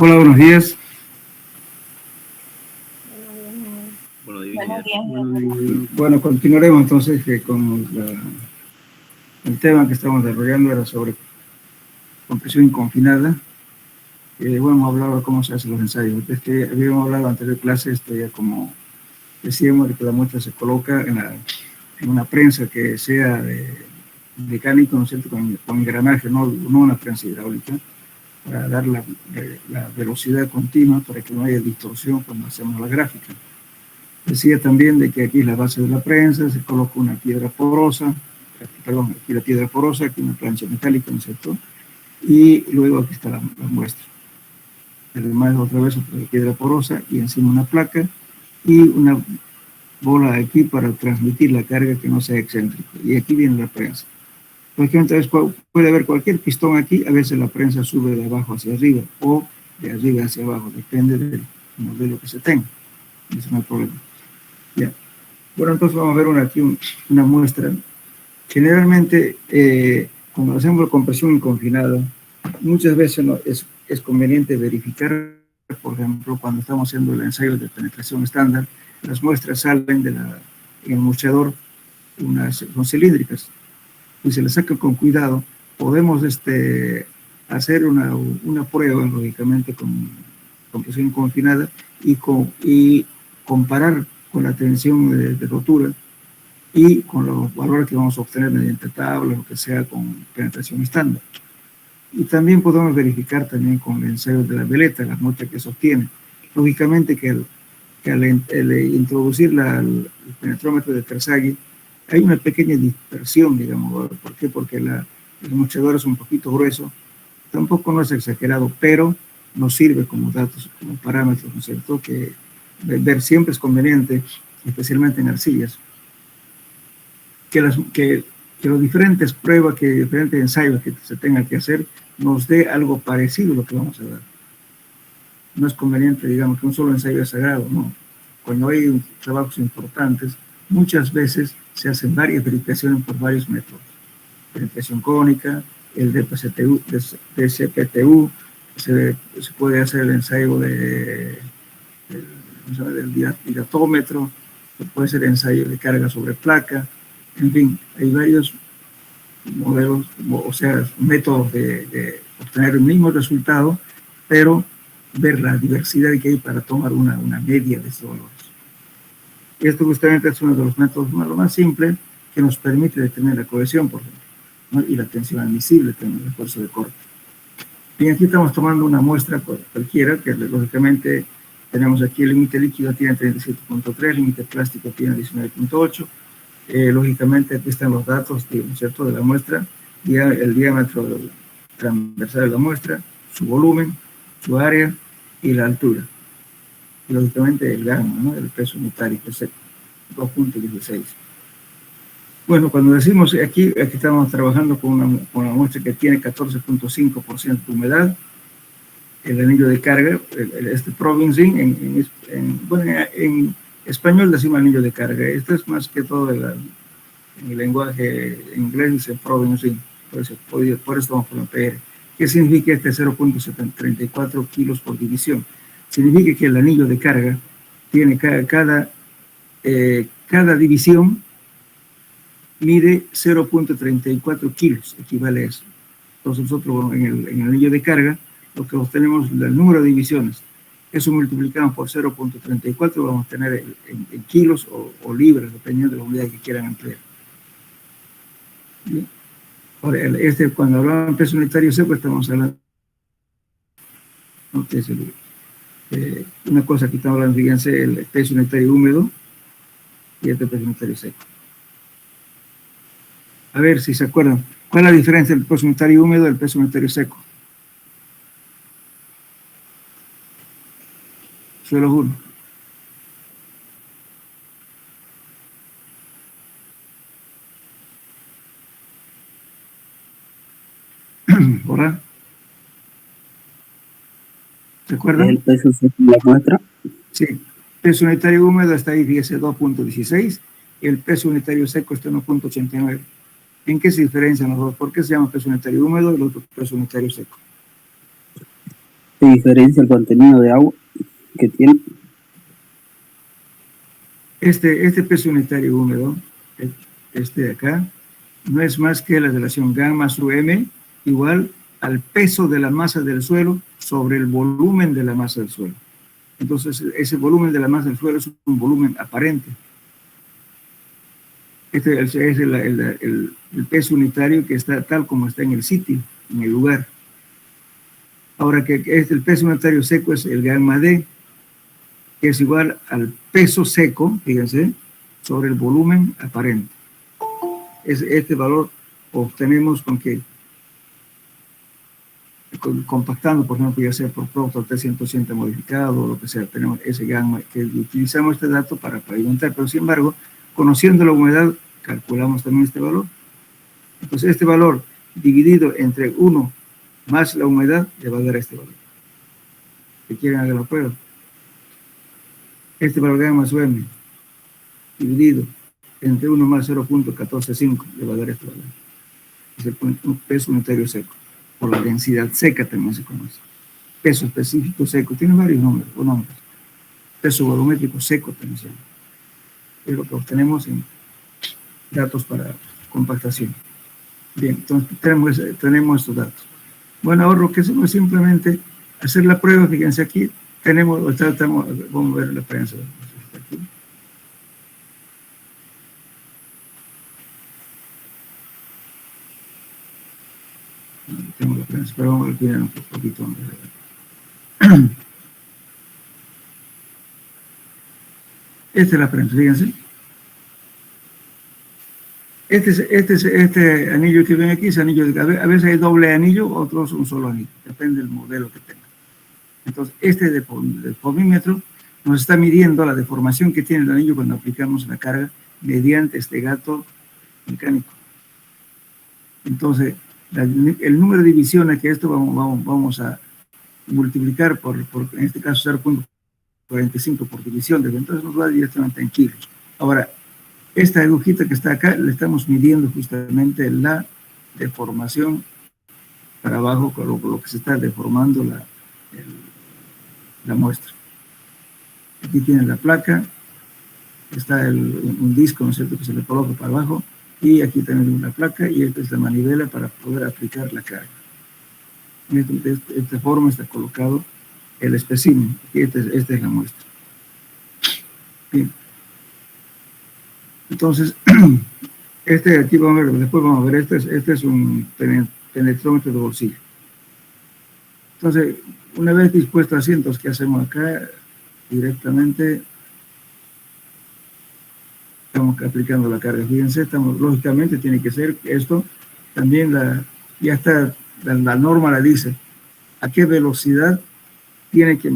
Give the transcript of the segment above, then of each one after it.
Hola, buenos días. Buenos días. Bueno, continuaremos entonces con el tema que estamos desarrollando era sobre compresión inconfinada. Bueno, hemos hablado de cómo se hacen los ensayos. Es que habíamos hablado en anterior clase, ya como decíamos, de que la muestra se coloca en una prensa que sea de mecánico, ¿no es cierto?, con engranaje, no una prensa hidráulica, para dar la velocidad continua, para que no haya distorsión cuando hacemos la gráfica. Decía también de que aquí es la base de la prensa, se coloca una piedra porosa, perdón, aquí la piedra porosa, aquí una plancha metálica, ¿no es cierto? Y luego aquí está la muestra. Además, otra vez otra piedra porosa y encima una placa y una bola aquí para transmitir la carga que no sea excéntrica. Y aquí viene la prensa. Por ejemplo, puede haber cualquier pistón aquí, a veces la prensa sube de abajo hacia arriba o de arriba hacia abajo, depende del modelo que se tenga. Eso no hay problema. Ya. Bueno, entonces vamos a ver aquí una muestra. Generalmente, cuando hacemos compresión inconfinada, muchas veces es conveniente verificar, por ejemplo, cuando estamos haciendo el ensayo de penetración estándar, las muestras salen en el mostrador, son cilíndricas, y se les saca con cuidado. Podemos hacer una prueba, lógicamente, con compresión inconfinada y comparar con la tensión de rotura y con los valores que vamos a obtener mediante tablas, lo que sea, con penetración estándar. Y también podemos verificar también con el ensayo de la veleta, las muestras que sostiene. Lógicamente que al introducir el penetrómetro de Terzaghi, hay una pequeña dispersión, digamos. ¿Por qué? Porque el mostrador es un poquito grueso, tampoco no es exagerado, pero nos sirve como datos, como parámetros, ¿no es cierto? Que ver siempre es conveniente, especialmente en arcillas, que las diferentes pruebas, que diferentes ensayos que se tengan que hacer, nos dé algo parecido a lo que vamos a dar. No es conveniente, digamos, que un solo ensayo es sagrado, no. Cuando hay trabajos importantes, muchas veces se hacen varias verificaciones por varios métodos. Penetración cónica, el DCPTU, se puede hacer el ensayo del dilatómetro, se puede hacer el ensayo de carga sobre placa, en fin, hay varios modelos, o sea, métodos de obtener el mismo resultado, pero ver la diversidad que hay para tomar una media de esos valores. Esto justamente es uno de los métodos lo más simple que nos permite determinar la cohesión, por ejemplo, ¿no? Y la tensión admisible, también el esfuerzo de corte. Y aquí estamos tomando una muestra cualquiera, que lógicamente tenemos aquí el límite líquido tiene 37.3, el límite plástico tiene 19.8. Lógicamente aquí están los datos, ¿cierto?, de la muestra, el diámetro transversal de la muestra, su volumen, su área y la altura. Y lógicamente el gamma, ¿no?, el peso unitario, que es 2.16. Bueno, cuando decimos aquí estamos trabajando con una muestra que tiene 14.5% de humedad, el anillo de carga, provincing, en español decimos anillo de carga. Esto es más que todo en el lenguaje inglés dice provincing, por eso vamos por la PR. ¿Qué significa 0.34 kilos por división? Significa que el anillo de carga tiene cada división mide 0.34 kilos, equivale a eso. Entonces nosotros en el anillo de carga lo que obtenemos es el número de divisiones. Eso multiplicamos por 0.34, vamos a tener en kilos o libras, dependiendo de la unidad que quieran emplear. ¿Bien? Ahora, cuando hablamos de peso unitario seco, estamos hablando de una cosa que estamos hablando, fíjense, el peso unitario húmedo y este peso unitario seco. A ver si se acuerdan, ¿cuál es la diferencia entre el peso unitario húmedo y el peso unitario seco? Solo uno. ¿Hola? ¿Se acuerdan? ¿El peso seco de la muestra? Sí. Peso unitario húmedo está ahí, fíjese, 2.16. Y el peso unitario seco está en 1.89. ¿En qué se diferencian los dos? ¿Por qué se llama peso unitario húmedo y el otro peso unitario seco? ¿Qué diferencia el contenido de agua que tiene? Este peso unitario húmedo, este de acá, no es más que la relación gamma sub m igual al peso de la masa del suelo sobre el volumen de la masa del suelo. Entonces, ese volumen de la masa del suelo es un volumen aparente. Este es el peso unitario que está tal como está en el sitio, en el lugar. Ahora que el peso unitario seco es el gamma D, que es igual al peso seco, fíjense, sobre el volumen aparente. Este valor obtenemos con que, compactando, por ejemplo, ya sea por producto T180 modificado o lo que sea, tenemos ese gamma, que utilizamos este dato para pavimentar, pero sin embargo, conociendo la humedad, calculamos también este valor. Entonces, este valor dividido entre 1 más la humedad le va a dar este valor. Si quieren, hagan la prueba. Este valor gamma sub m dividido entre 1 más 0.145 le va a dar este valor. Es el peso unitario seco, por la densidad seca también se conoce. Peso específico seco, tiene varios nombres. Peso volumétrico seco también se llama. Es lo que obtenemos en datos para compactación. Bien, entonces tenemos estos datos. Bueno, ahora lo que hacemos es simplemente hacer la prueba. Fíjense aquí, vamos a ver la prensa. Aquí. Tengo la prensa, pero vamos a ver un poquito. Esta es la prensa, fíjense. Este anillo que ven aquí es anillo de cabeza. A veces hay doble anillo, otros un solo anillo. Depende del modelo que tenga. Entonces, este deformímetro nos está midiendo la deformación que tiene el anillo cuando aplicamos la carga mediante este gato mecánico. Entonces, el número de divisiones que esto vamos a multiplicar por en este caso 0.45 por división, entonces nos va directamente en kilos. Ahora, esta agujita que está acá, le estamos midiendo justamente la deformación para abajo, con lo que se está deformando la muestra. Aquí tiene la placa, está un disco, ¿no es cierto?, que se le coloca para abajo, y aquí tenemos una placa, y esta es la manivela para poder aplicar la carga. De esta forma está colocado el espécimen, y esta es la muestra. Bien. Entonces, aquí vamos a ver, después vamos a ver, este es un penetrómetro de bolsillo. Entonces, una vez dispuesto así, entonces, ¿qué hacemos acá? Directamente estamos aplicando la carga. Fíjense, lógicamente tiene que ser esto, también ya está, la norma la dice, a qué velocidad tiene que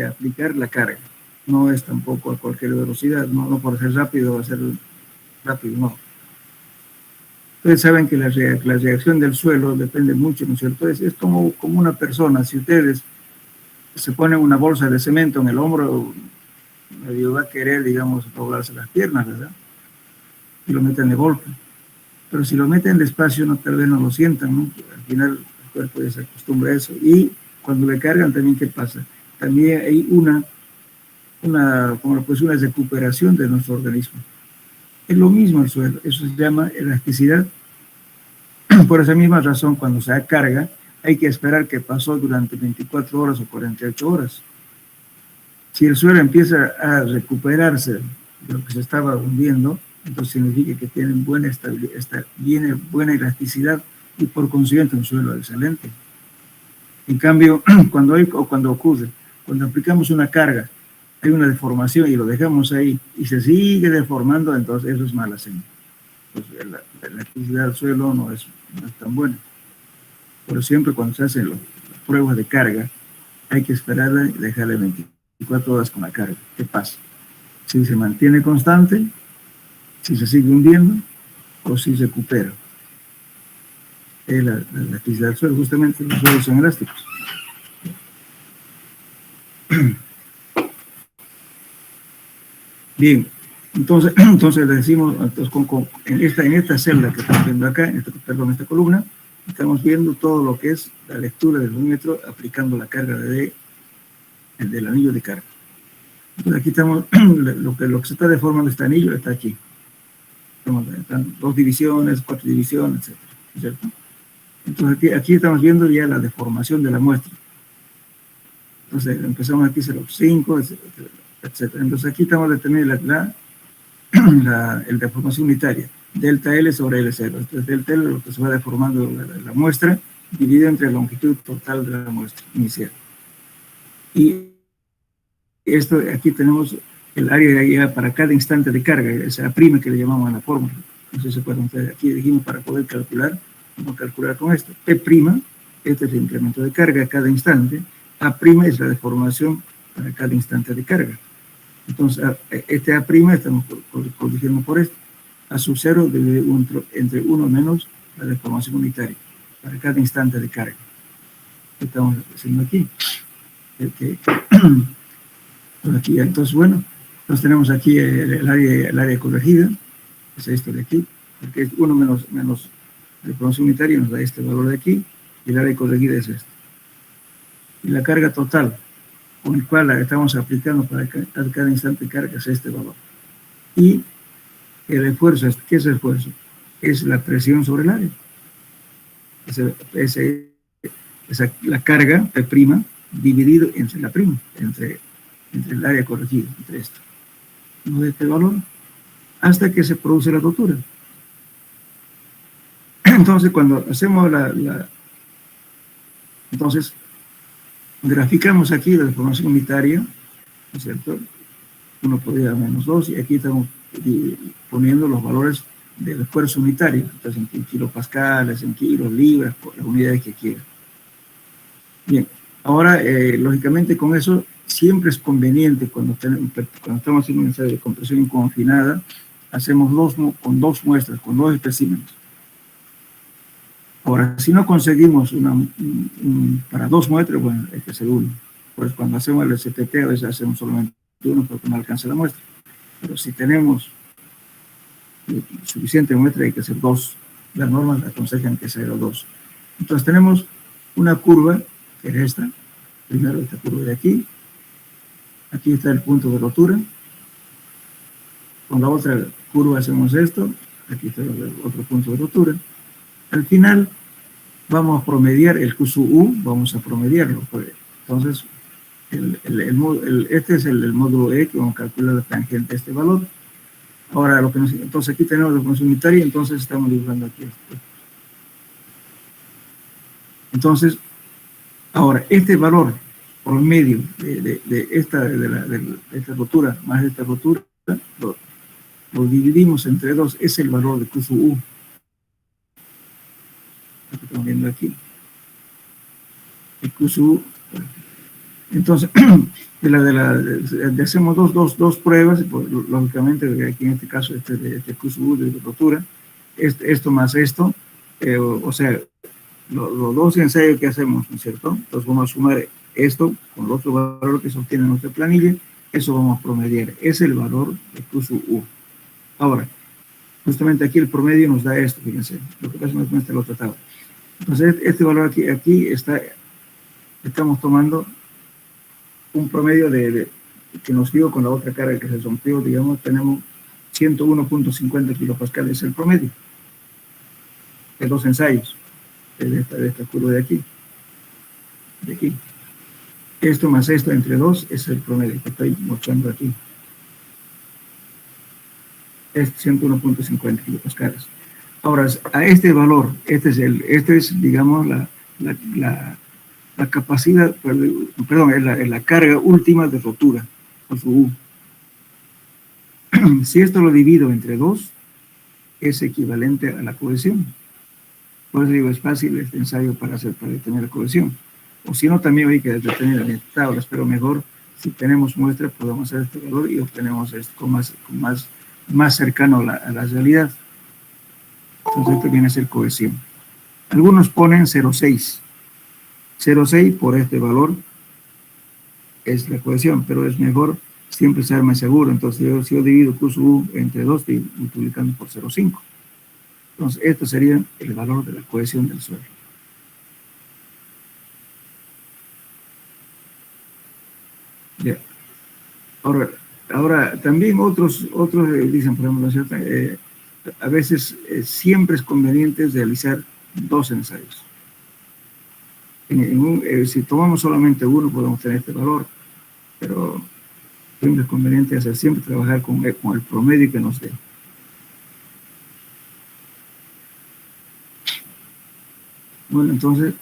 aplicar la carga. No es tampoco a cualquier velocidad, no por ser rápido va a ser rápido, no. Ustedes saben que la reacción del suelo depende mucho, ¿no es cierto? Es como una persona, si ustedes se ponen una bolsa de cemento en el hombro, medio va a querer, digamos, doblarse las piernas, ¿verdad? Y lo meten de golpe. Pero si lo meten despacio, tal vez no lo sientan, ¿no? Al final el cuerpo ya se acostumbra a eso. Y cuando le cargan, también, ¿qué pasa? También hay una recuperación de nuestro organismo. Es lo mismo el suelo, eso se llama elasticidad. Por esa misma razón, cuando se da carga, hay que esperar que pasó durante 24 horas o 48 horas. Si el suelo empieza a recuperarse de lo que se estaba hundiendo, entonces significa que tiene buena estabilidad, tiene buena elasticidad y por consiguiente un suelo excelente. En cambio, cuando ocurre, cuando aplicamos una carga, hay una deformación y lo dejamos ahí y se sigue deformando, entonces eso es mala señal. Entonces, la elasticidad del suelo no es tan buena. Pero siempre cuando se hacen las pruebas de carga, hay que esperarla y dejarle 24 horas con la carga. ¿Qué pasa? Si se mantiene constante, si se sigue hundiendo o si se recupera. La elasticidad del suelo, justamente los suelos son elásticos. Bien, entonces decimos, en esta celda que estamos viendo acá, esta columna, Estamos viendo todo lo que es la lectura del volúmetro aplicando la carga del anillo de carga. Entonces aquí estamos, lo que se está deformando este anillo está aquí. Están 2 divisiones, 4 divisiones, etcétera, ¿cierto? Entonces aquí estamos viendo ya la deformación de la muestra. Entonces empezamos aquí 0,5, etcétera, etcétera. Entonces aquí estamos determinando la deformación unitaria, delta L sobre L0. Entonces delta L es lo que se va deformando la muestra, dividido entre la longitud total de la muestra inicial. Y esto, aquí tenemos el área para cada instante de carga, esa prima que le llamamos a la fórmula. Entonces se puede hacer, aquí dijimos para poder calcular, vamos a calcular con esto. P', este es el incremento de carga a cada instante, A' es la deformación para cada instante de carga. Entonces, este A' estamos corrigiendo por esto. A sub 0 debe entre 1 menos la deformación unitaria para cada instante de carga. ¿Qué estamos haciendo aquí? Aquí, entonces, bueno, entonces tenemos aquí el área corregida, es esto de aquí, porque es 1 menos la deformación unitaria nos da este valor de aquí, y el área corregida es este. Y la carga total, con el cual la estamos aplicando para cada instante de carga, es este valor. Y el esfuerzo, ¿qué es el esfuerzo? Es la presión sobre el área. La carga, P', dividido entre la prima, entre el área corregida, entre esto. No de este valor, hasta que se produce la rotura. Entonces, cuando hacemos entonces, graficamos aquí la deformación unitaria, ¿no es cierto? 1 por 10 a menos 2, y aquí estamos poniendo los valores del esfuerzo unitario, entonces en kilopascales, en kilos, libras, por las unidades que quieran. Bien, ahora, lógicamente con eso, siempre es conveniente cuando estamos haciendo un ensayo de compresión confinada, hacemos con 2 muestras, con 2 especímenes. Ahora, si no conseguimos para 2 muestras, bueno, hay que hacer 1. Pues cuando hacemos el SPT, a veces hacemos solamente 1 porque no alcanza la muestra. Pero si tenemos suficiente muestra, hay que hacer 2. Las normas aconsejan que sea 2. Entonces tenemos una curva, que es esta. Primero esta curva de aquí. Aquí está el punto de rotura. Con la otra curva hacemos esto. Aquí está el otro punto de rotura. Al final vamos a promediar el Q sub U, vamos a promediarlo. Entonces, este es el módulo E que vamos a calcular la tangente de este valor. Ahora, entonces aquí tenemos la deformación unitaria, entonces estamos dibujando aquí esto. Entonces, ahora, este valor promedio de esta rotura más esta rotura, lo dividimos entre 2, es el valor de Q sub U. Lo que estamos viendo aquí. El Q sub U. Entonces, hacemos dos pruebas, pues, lógicamente, aquí en este caso, este Q sub U de rotura, esto más esto, o sea, los 2 ensayos que hacemos, ¿no es cierto? Entonces vamos a sumar esto con el otro valor que se obtiene en nuestra planilla, eso vamos a promediar, es el valor de Q sub U. Ahora, justamente aquí el promedio nos da esto, fíjense, lo que pasa es que no está el otro tabla. Entonces, este valor aquí estamos tomando un promedio que nos dio con la otra carga que se rompió, digamos, tenemos 101.50 kilopascales, es el promedio de 2 ensayos de esta curva de aquí. Esto más esto entre 2 es el promedio que estoy mostrando aquí. Es 101.50 kilopascales. Ahora, a este valor, este es digamos, la capacidad, perdón, es la carga última de rotura, por su U. Si esto lo divido entre 2, es equivalente a la cohesión. Por eso digo, es fácil este ensayo para determinar la cohesión. O si no, también hay que determinar en tablas, pero mejor, si tenemos muestras, podemos hacer este valor y obtenemos esto más cercano a la realidad. Entonces, esto viene a ser cohesión. Algunos ponen 0,6. 0,6 por este valor es la cohesión, pero es mejor siempre ser más seguro. Entonces, si yo divido Q sub U entre 2, estoy multiplicando por 0,5. Entonces, esto sería el valor de la cohesión del suelo. Ya. Ahora también otros dicen, por ejemplo, ¿cierto? A veces siempre es conveniente realizar 2 ensayos. Si tomamos solamente uno, podemos tener este valor, pero siempre es conveniente hacer, siempre trabajar con el promedio que nos dé. Bueno, entonces,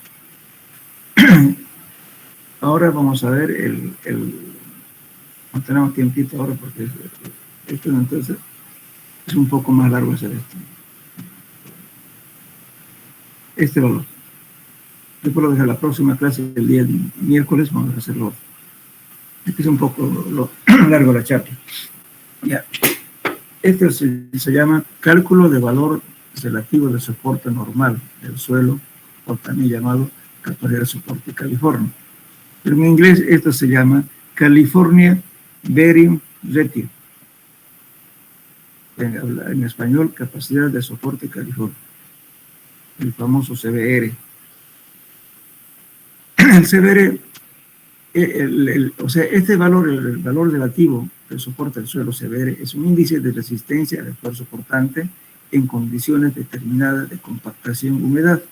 ahora vamos a ver no tenemos tiempito ahora porque esto entonces es un poco más largo hacer esto. Este valor. Después lo dejo a la próxima clase, el día miércoles, vamos a hacerlo. Este es un poco largo la charla. Ya. Este se llama cálculo de valor relativo de soporte normal del suelo, o también llamado capacidad de soporte California. Pero en inglés esto se llama California Bearing Ratio. En español, capacidad de soporte California. El famoso CBR. El CBR, o sea, este valor, el valor relativo del soporte del suelo CBR, es un índice de resistencia al esfuerzo portante en condiciones determinadas de compactación y humedad.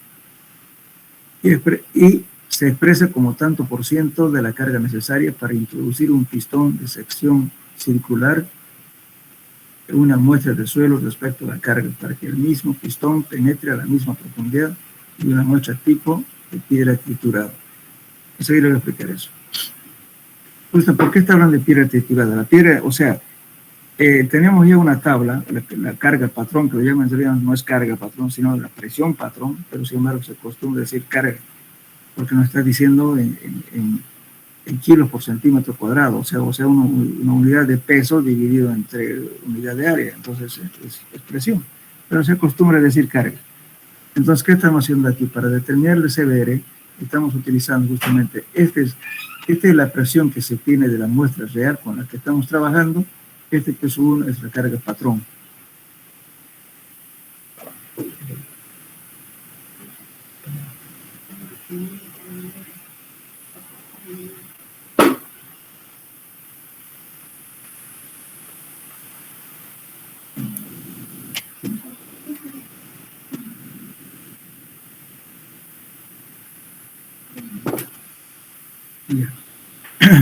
Y se expresa como tanto por ciento de la carga necesaria para introducir un pistón de sección circular en una muestra de suelo respecto a la carga, para que el mismo pistón penetre a la misma profundidad de una muestra tipo de piedra triturada. Enseguida voy a explicar eso. ¿Por qué está hablando de piedra triturada? La piedra, o sea, tenemos ya una tabla, la carga patrón, que lo llaman en realidad no es carga patrón, sino la presión patrón, pero sin embargo se acostumbra decir carga, porque nos está diciendo en kilos por centímetro cuadrado, o sea una unidad de peso dividido entre unidad de área, entonces es presión, pero se acostumbra a decir carga. Entonces, ¿qué estamos haciendo aquí? Para determinar el CBR, estamos utilizando justamente, esta es la presión que se tiene de la muestra real con la que estamos trabajando. Este peso 1 es la carga patrón.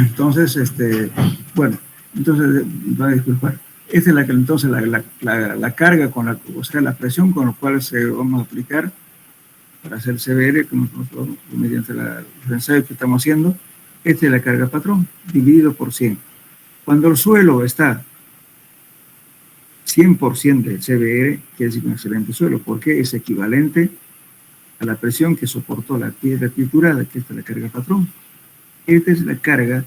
Entonces, bueno, entonces, va a disculpar. Esta es entonces la carga, o sea, la presión con la cual vamos a aplicar para hacer CBR, mediante los ensayos que estamos haciendo. Esta es la carga patrón, dividido por 100. Cuando el suelo está 100% del CBR, quiere decir un excelente suelo, porque es equivalente a la presión que soportó la piedra triturada, que esta es la carga patrón. Esta es la carga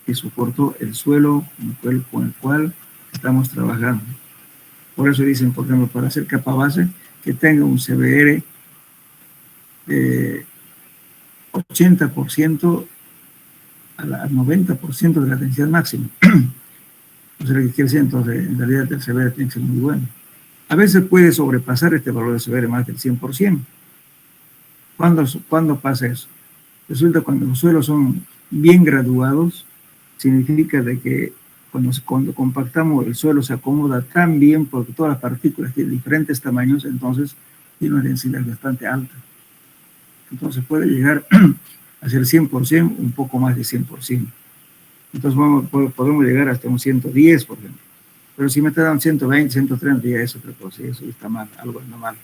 que soportó el suelo con el cual estamos trabajando. Por eso dicen, por ejemplo, para hacer capa base, que tenga un CBR de 80% al 90% de la densidad máxima. O sea, lo que quiere decir, entonces, en realidad el CBR tiene que ser muy bueno. A veces puede sobrepasar este valor de CBR más del 100%. ¿Cuándo pasa eso? Resulta cuando los suelos son bien graduados, significa de que cuando compactamos el suelo se acomoda tan bien porque todas las partículas tienen diferentes tamaños, entonces tiene una densidad bastante alta. Entonces puede llegar a ser 100%, un poco más de 100%. Entonces podemos llegar hasta un 110, por ejemplo. Pero si me te dan 120, 130, ya es otra cosa, y eso está mal, algo anda mal.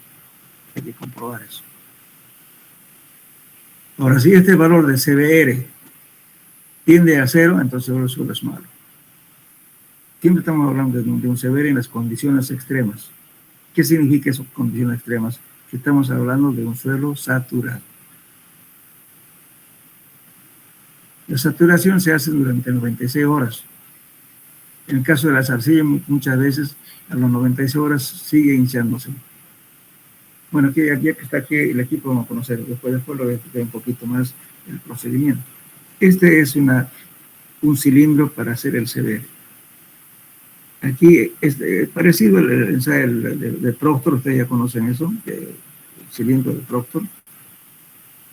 Hay que comprobar eso. Ahora, si este valor de CBR tiende a 0, entonces el suelo es malo. Siempre estamos hablando de un CBR en las condiciones extremas. ¿Qué significa esas condiciones extremas? Que estamos hablando de un suelo saturado. La saturación se hace durante 96 horas. En el caso de las arcillas, muchas veces a las 96 horas sigue hinchándose. Bueno, aquí que está aquí el equipo, vamos a conocer. Después lo voy a explicar un poquito más el procedimiento. Este es un cilindro para hacer el CBR. Aquí es parecido al ensayo de Proctor, ustedes ya conocen eso, el cilindro de Proctor,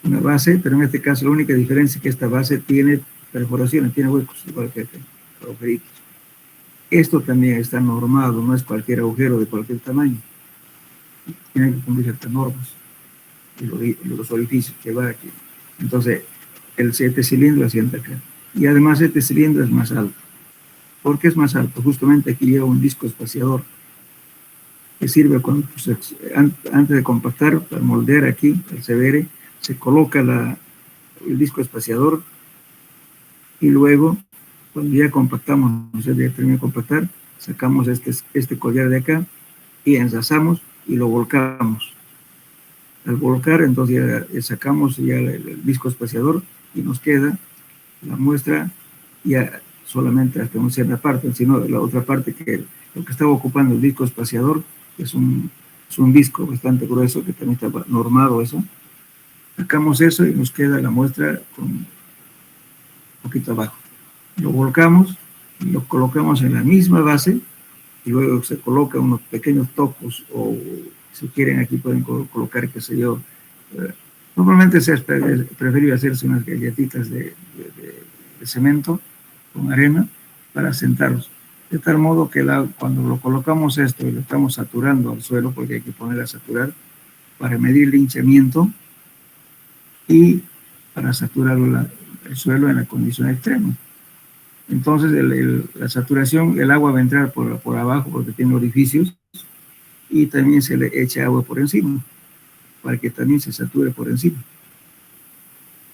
una base, pero en este caso la única diferencia es que esta base tiene perforaciones, tiene huecos, igual que este agujerito. Esto también está normado, no es cualquier agujero de cualquier tamaño. Tiene que cumplir ciertas normas y los orificios que va aquí. Entonces, este cilindro asienta acá. Y además este cilindro es más alto. ¿Por qué es más alto? Justamente aquí lleva un disco espaciador que sirve cuando, pues, antes de compactar, para moldear aquí, el severe, se coloca el disco espaciador y luego, cuando ya compactamos, ya terminamos de compactar, sacamos este collar de acá y enlazamos y lo volcamos. Al volcar, entonces ya sacamos ya el disco espaciador y nos queda la muestra ya solamente hasta una cierta parte, sino la otra parte que lo que estaba ocupando el disco espaciador es un disco bastante grueso que también está normado eso. Sacamos eso y nos queda la muestra con un poquito abajo. Lo volcamos y lo colocamos en la misma base y luego se coloca unos pequeños topos o si quieren aquí pueden colocar, qué sé yo, normalmente es preferible hacerse unas galletitas de cemento con arena para sentarlos. De tal modo que cuando lo colocamos esto y lo estamos saturando al suelo, porque hay que poner a saturar para medir el hinchamiento y para saturar el suelo en la condición extrema. Entonces la saturación, el agua va a entrar por abajo porque tiene orificios y también se le echa agua por encima para que también se sature por encima.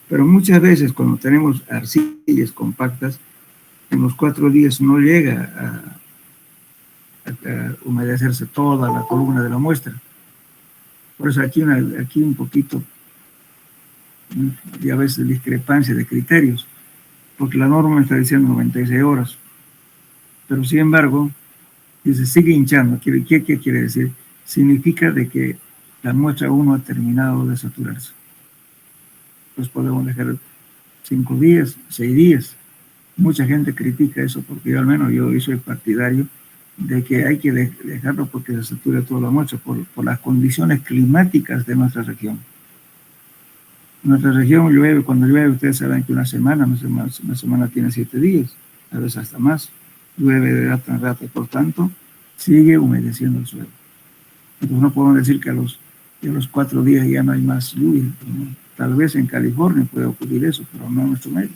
Pero muchas veces cuando tenemos arcillas compactas, en los 4 días no llega a humedecerse toda la columna de la muestra. Por eso aquí un poquito y a veces discrepancia de criterios, porque la norma está diciendo 96 horas, pero sin embargo, dice sigue hinchando. ¿Qué quiere decir? Significa de que la muestra 1 ha terminado de saturarse. Pues podemos dejar 5 días, 6 días. Mucha gente critica eso porque yo al menos yo soy partidario de que hay que dejarlo porque se satura toda la muestra por las condiciones climáticas de nuestra región. En nuestra región llueve, cuando llueve ustedes saben que una semana tiene 7 días, a veces hasta más, llueve de rato en rato, por tanto sigue humedeciendo el suelo. Entonces no podemos decir que a los 4 días ya no hay más lluvia, ¿no? Tal vez en California puede ocurrir eso, pero no en nuestro medio.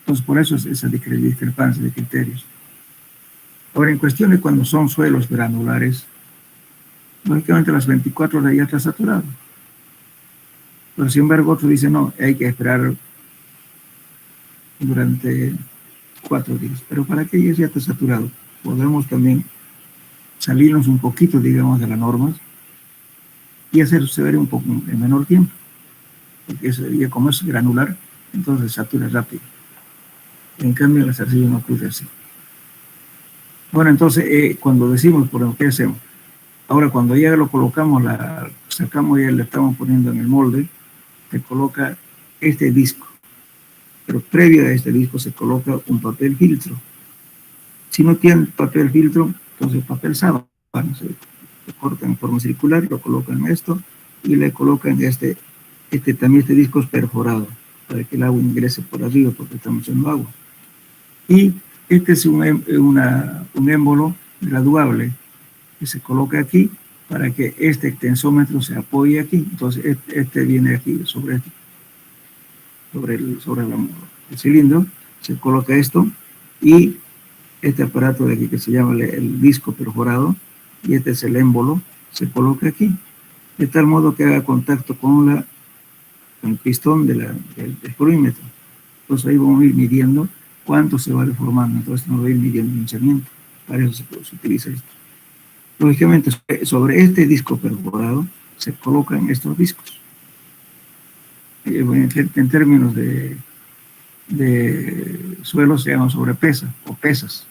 Entonces por eso es esa discrepancia de criterios. Ahora, en cuestión de cuando son suelos granulares, lógicamente a las 24 horas ya está saturado. Pero sin embargo otros dicen no, hay que esperar durante 4 días. Pero para que ya esté saturado, podemos también salirnos un poquito, digamos, de las normas y hacerse ver un poco en menor tiempo. Porque ya como es granular, entonces satura rápido. En cambio, en las arcillas no ocurre así. Bueno, entonces, cuando decimos, por ejemplo, ¿qué hacemos? Ahora, cuando ya lo colocamos, sacamos y le estamos poniendo en el molde, se coloca este disco. Pero previo a este disco se coloca un papel filtro. Si no tienen papel filtro, entonces papel sábana. Se corta en forma circular, lo colocan en esto y le colocan también este disco es perforado para que el agua ingrese por arriba porque estamos echando agua. Y este es un émbolo graduable que se coloca aquí para que este tensómetro se apoye aquí. Entonces este viene aquí sobre el cilindro, se coloca esto y este aparato de aquí que se llama el disco perforado y este es el émbolo, se coloca aquí, de tal modo que haga contacto con el pistón del polímetro. Entonces ahí vamos a ir midiendo cuánto se va deformando, entonces vamos a ir midiendo el hinchamiento, para eso se utiliza esto. Lógicamente sobre este disco perforado se colocan estos discos. En términos de suelo se llaman sobrepesa o pesas,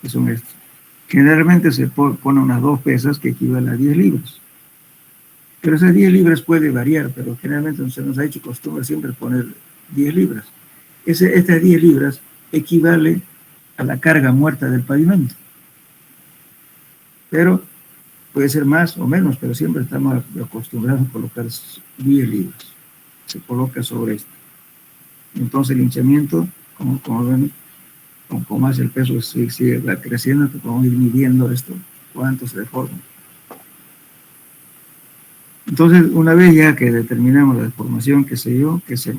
que son estos. Generalmente se ponen unas 2 pesas que equivalen a 10 libras. Pero esas 10 libras puede variar, pero generalmente se nos ha hecho costumbre siempre poner 10 libras. Estas 10 libras equivale a la carga muerta del pavimento. Pero puede ser más o menos, pero siempre estamos acostumbrados a colocar vías libres. Se coloca sobre esto. Entonces el hinchamiento, como ven, con más el peso sigue creciendo, podemos ir midiendo esto, cuánto se deforma. Entonces, una vez ya que determinamos la deformación, qué sé yo, qué sé,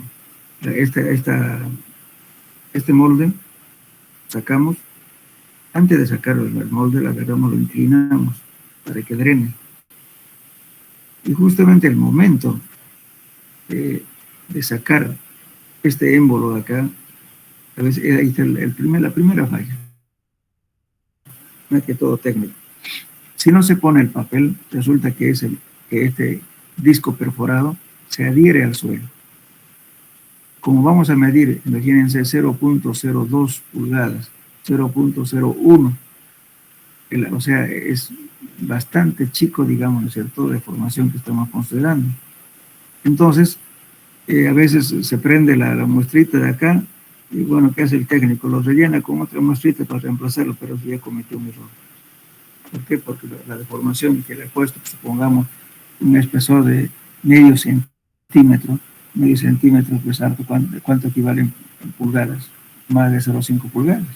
este molde, sacamos, antes de sacar el molde, lo agarramos, lo inclinamos para que drene. Y justamente el momento de sacar este émbolo de acá, a veces ahí está la primera falla, más que todo técnico. Si no se pone el papel, resulta que este disco perforado se adhiere al suelo. Como vamos a medir, imagínense, 0.02 pulgadas, 0.01, o sea, es bastante chico, digamos, ¿no es cierto?, de formación que estamos considerando. Entonces, a veces se prende la muestrita de acá, y bueno, ¿qué hace el técnico? Lo rellena con otra muestrita para reemplazarlo, pero ya cometió un error. ¿Por qué? Porque la deformación que le he puesto, supongamos, un espesor de medio centímetro, pues ¿cuánto equivale en pulgadas? Más de 0,5 pulgadas.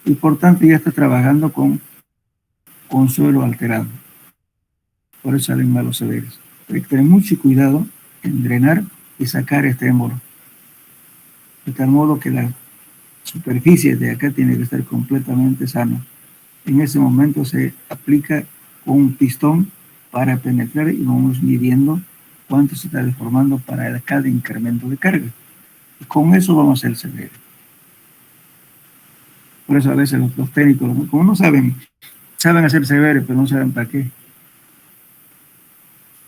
Y por tanto ya está trabajando con suelo alterado. Por eso salen malos severos. Hay que tener mucho cuidado en drenar y sacar este émbolo. De tal modo que la superficie de acá tiene que estar completamente sana. En ese momento se aplica un pistón para penetrar y vamos midiendo cuánto se está deformando para cada incremento de carga. Y con eso vamos a hacer severo. Por eso a veces los técnicos, como no saben hacer severo, pero no saben para qué.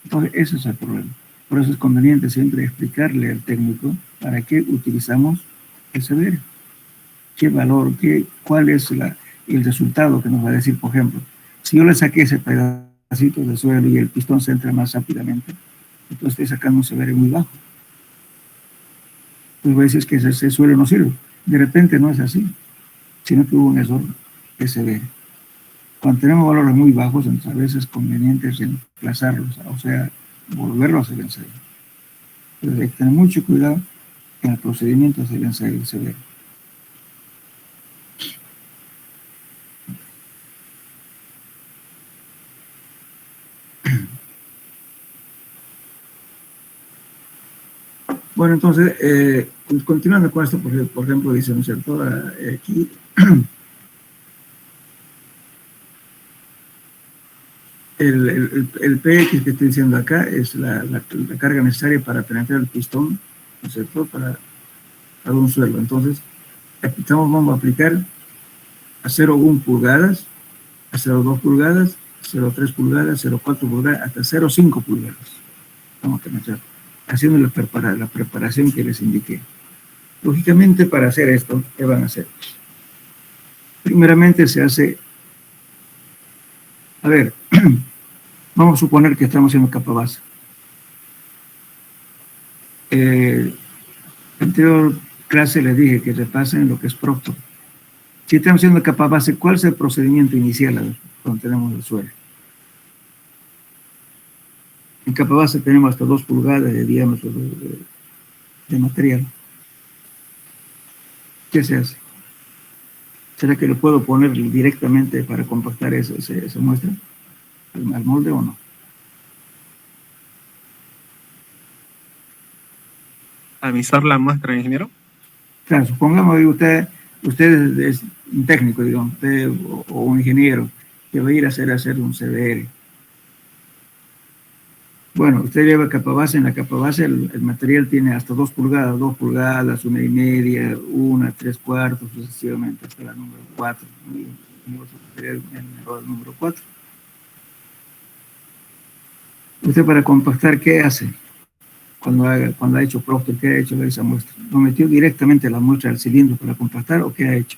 Entonces, ese es el problema. Por eso es conveniente siempre explicarle al técnico para qué utilizamos el severo. ¿Qué valor, cuál es el resultado que nos va a decir? Por ejemplo, si yo le saqué ese pedacito de suelo y el pistón se entra más rápidamente, entonces estoy sacando un severo muy bajo. Pues voy a decir que ese suelo no sirve. De repente no es así, sino que hubo un error de severo. Cuando tenemos valores muy bajos, entonces a veces es conveniente reemplazarlos, o sea, volverlos a hacer ensayo. Entonces hay que tener mucho cuidado en el procedimiento de hacer ensayo severo. Bueno, entonces, continuando con esto, por ejemplo, dice, ¿no es cierto? Aquí, el PX que estoy diciendo acá es la carga necesaria para penetrar el pistón, ¿no es cierto?, para un suelo. Entonces, vamos a aplicar a 0,1 pulgadas, a 0,2 pulgadas, 0,3 pulgadas, 0,4 pulgadas, hasta 0,5 pulgadas. Vamos a penetrar, haciendo la preparación que les indiqué. Lógicamente, para hacer esto, ¿qué van a hacer? Primeramente se hace, a ver, vamos a suponer que estamos haciendo capa base. En la anterior clase les dije que repasen lo que es Proctor. Si estamos haciendo capa base, ¿cuál es el procedimiento inicial cuando tenemos el suelo? En capa base tenemos hasta 2 pulgadas de diámetro de material. ¿Qué se hace? ¿Será que lo puedo poner directamente para compactar esa muestra al molde o no? ¿Avisar la muestra, ingeniero? Claro, supongamos que usted es un técnico, digamos, usted o un ingeniero que va a ir a hacer un CBR. Bueno, usted lleva capa base, en la capa base el material tiene hasta 2 pulgadas, 2 pulgadas, 1,5, 1, 3/4, sucesivamente, hasta la número 4, el número 4. Usted para compactar, ¿qué hace? Cuando ha hecho Proctor, ¿qué ha hecho esa muestra? ¿Lo metió directamente la muestra al cilindro para compactar o qué ha hecho?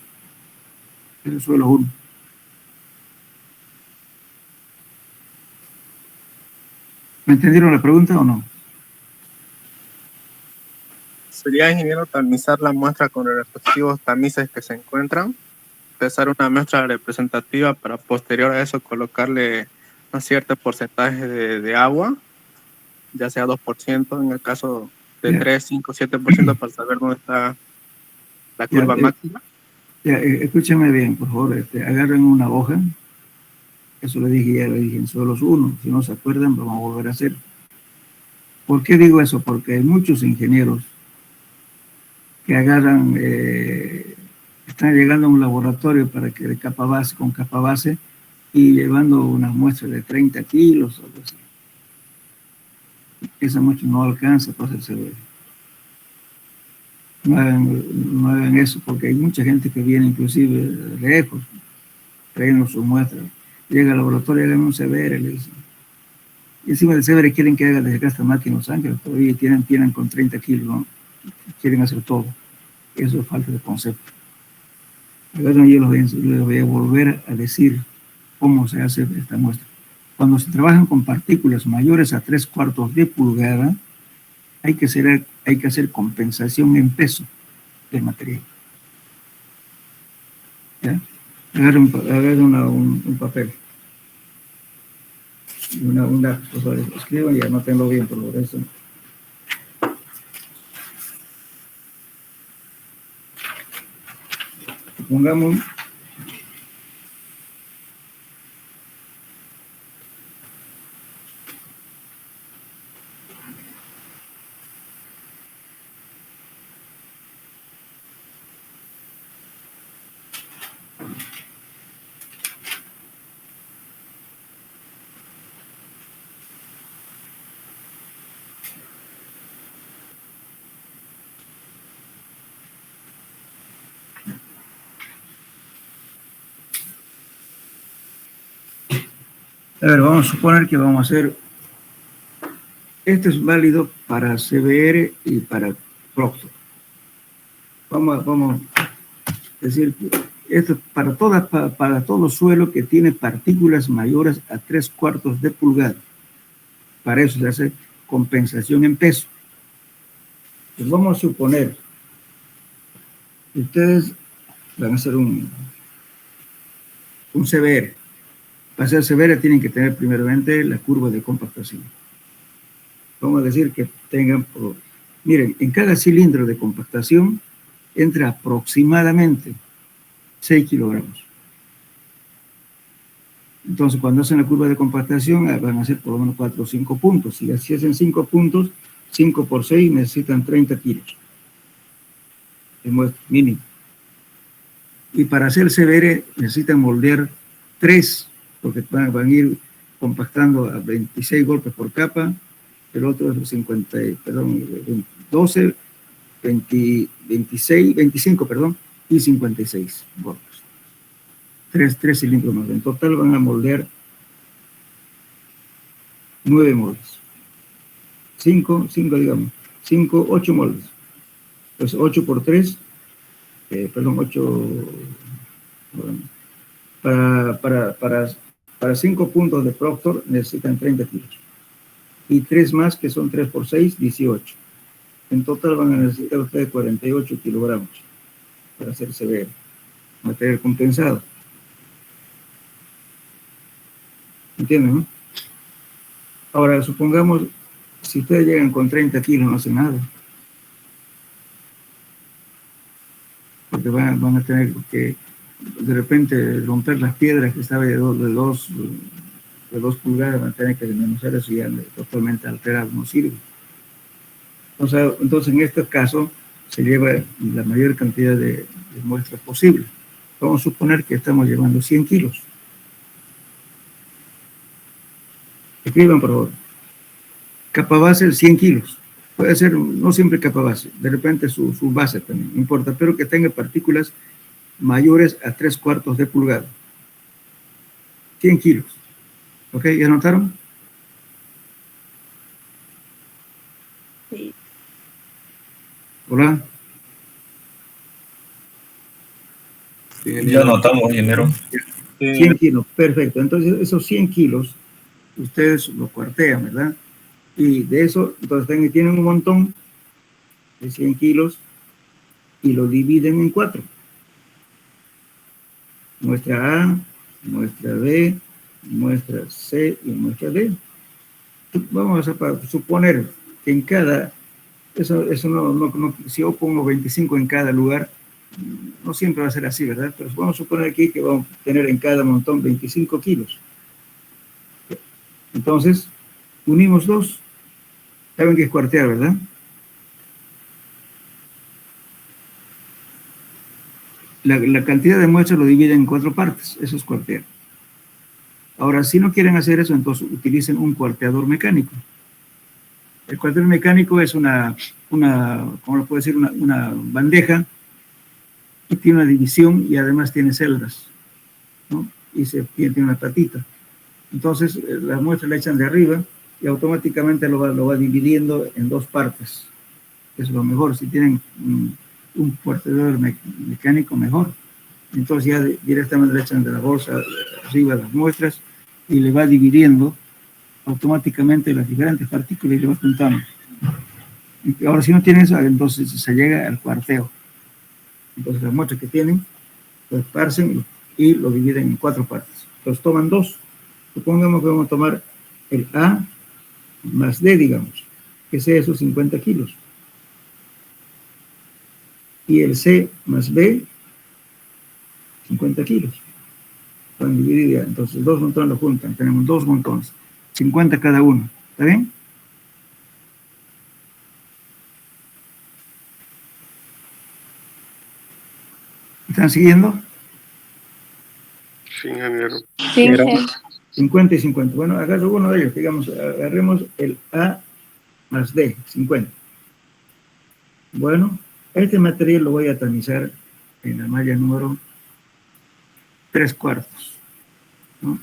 Es el suelo 1. ¿Me entendieron la pregunta o no? ¿Sería, ingeniero, tamizar la muestra con los respectivos tamices que se encuentran? pesar una muestra representativa para posterior a eso colocarle un cierto porcentaje de agua, ya sea 2% en el caso de Ya, 3, 5, 7% para saber dónde está la ya, curva máxima. escúchame bien, por favor, agarren una hoja, eso le dije, ya lo dije en solos uno, si no se acuerdan, vamos a volver a hacer. ¿Por qué digo eso? Porque hay muchos ingenieros que agarran, están llegando a un laboratorio para que de capa base, con capa base, y llevando unas muestras de 30 kilos, algo así. Esa muestra no alcanza para hacer CBR. No hagan eso, porque hay mucha gente que viene inclusive de lejos, trayendo sus muestras. Llega al laboratorio, hagan un CBR, le dicen. Y encima del CBR quieren que haga desde acá hasta aquí en Los Ángeles, todavía tienen con 30 kilos, ¿no? Quieren hacer todo. Eso es falta de concepto. Yo les voy a volver a decir cómo se hace esta muestra. Cuando se trabajan con partículas mayores a 3/4 de pulgada, hay que hacer compensación en peso del material. ¿Ya? Agarren un papel. Un lápiz, por favor, escriban y anótenlo bien, por favor. Eso. Pongamos a ver, vamos a suponer que vamos a hacer, este es válido para CBR y para Proctor. Vamos a decir, esto es para todo suelo que tiene partículas mayores a 3/4 de pulgada. Para eso se hace compensación en peso. Pues vamos a suponer que ustedes van a hacer un CBR. Para hacer CBR tienen que tener primeramente la curva de compactación. Vamos a decir que tengan, miren, en cada cilindro de compactación entra aproximadamente 6 kilogramos. Entonces, cuando hacen la curva de compactación, van a hacer por lo menos 4 o 5 puntos. Si así hacen 5 puntos, 5 por 6 necesitan 30 kilos. Es mínimo. Y para hacer CBR necesitan moldear 3, porque van a ir compactando a 26 golpes por capa, el otro es 12, 26, 25, y 56 golpes. 3 cilindros más. En total van a moldear 9 moldes. 8 moldes. Pues 8 por 3, 8, para 5 puntos de Proctor necesitan 30 kilos. Y 3 más, que son 3 por 6, 18. En total van a necesitar ustedes 48 kilogramos para hacer CBR, material compensado. ¿Entienden, no? Ahora, supongamos, si ustedes llegan con 30 kilos, no hacen nada. Porque van a tener que, de repente, romper las piedras que estaban de 2 pulgadas, van a tener que desmenuzar eso y ya totalmente alterado, no sirve. Entonces, en este caso, se lleva la mayor cantidad de muestras posible. Vamos a suponer que estamos llevando 100 kilos. Escriban, por favor. Capa base, 100 kilos. Puede ser, no siempre capa base, de repente su base también, no importa, pero que tenga partículas mayores a 3/4 de pulgada. 100 kilos. ¿Ok? ¿Ya notaron? Sí. Hola. Ya notamos, ingeniero. 100 kilos, perfecto. Entonces, esos 100 kilos, ustedes lo cuartean, ¿verdad? Y de eso, entonces tienen un montón de 100 kilos y lo dividen en 4. Muestra A, muestra B, muestra C y muestra D. Vamos a suponer que en cada, eso si yo pongo 25 en cada lugar, no siempre va a ser así, ¿verdad? Pero vamos a suponer aquí que vamos a tener en cada montón 25 kilos. Entonces, unimos dos. Saben que es cuartear, ¿verdad? La cantidad de muestras lo dividen en 4 partes. Eso es cuartear. Ahora, si no quieren hacer eso, entonces utilicen un cuarteador mecánico. El cuarteador mecánico es ¿cómo lo puedo decir? Una bandeja que tiene una división y además tiene celdas, ¿no? Y tiene una patita. Entonces, la muestra la echan de arriba y automáticamente lo va dividiendo en 2 partes. Es lo mejor. Si tienen un cuarteador mecánico, mejor. Entonces ya directamente le echan de la bolsa arriba las muestras y le va dividiendo automáticamente las diferentes partículas y le va juntando. Ahora, si no tienen eso, entonces se llega al cuarteo. Entonces las muestras que tienen, lo esparcen y lo dividen en 4 partes. Entonces toman 2. Supongamos que vamos a tomar el A más D, digamos, que sea esos 50 kilos. Y el C más B, 50 kilos. Pueden dividir ya. Entonces 2 montones lo juntan. Tenemos 2 montones. 50 cada uno. ¿Está bien? ¿Están siguiendo? Sí, ingeniero. Sí, Pero- sí. 50 y 50. Bueno, agarro uno de ellos. Digamos, agarremos el A más D, 50. Bueno, este material lo voy a tamizar en la malla número 3/4, ¿no?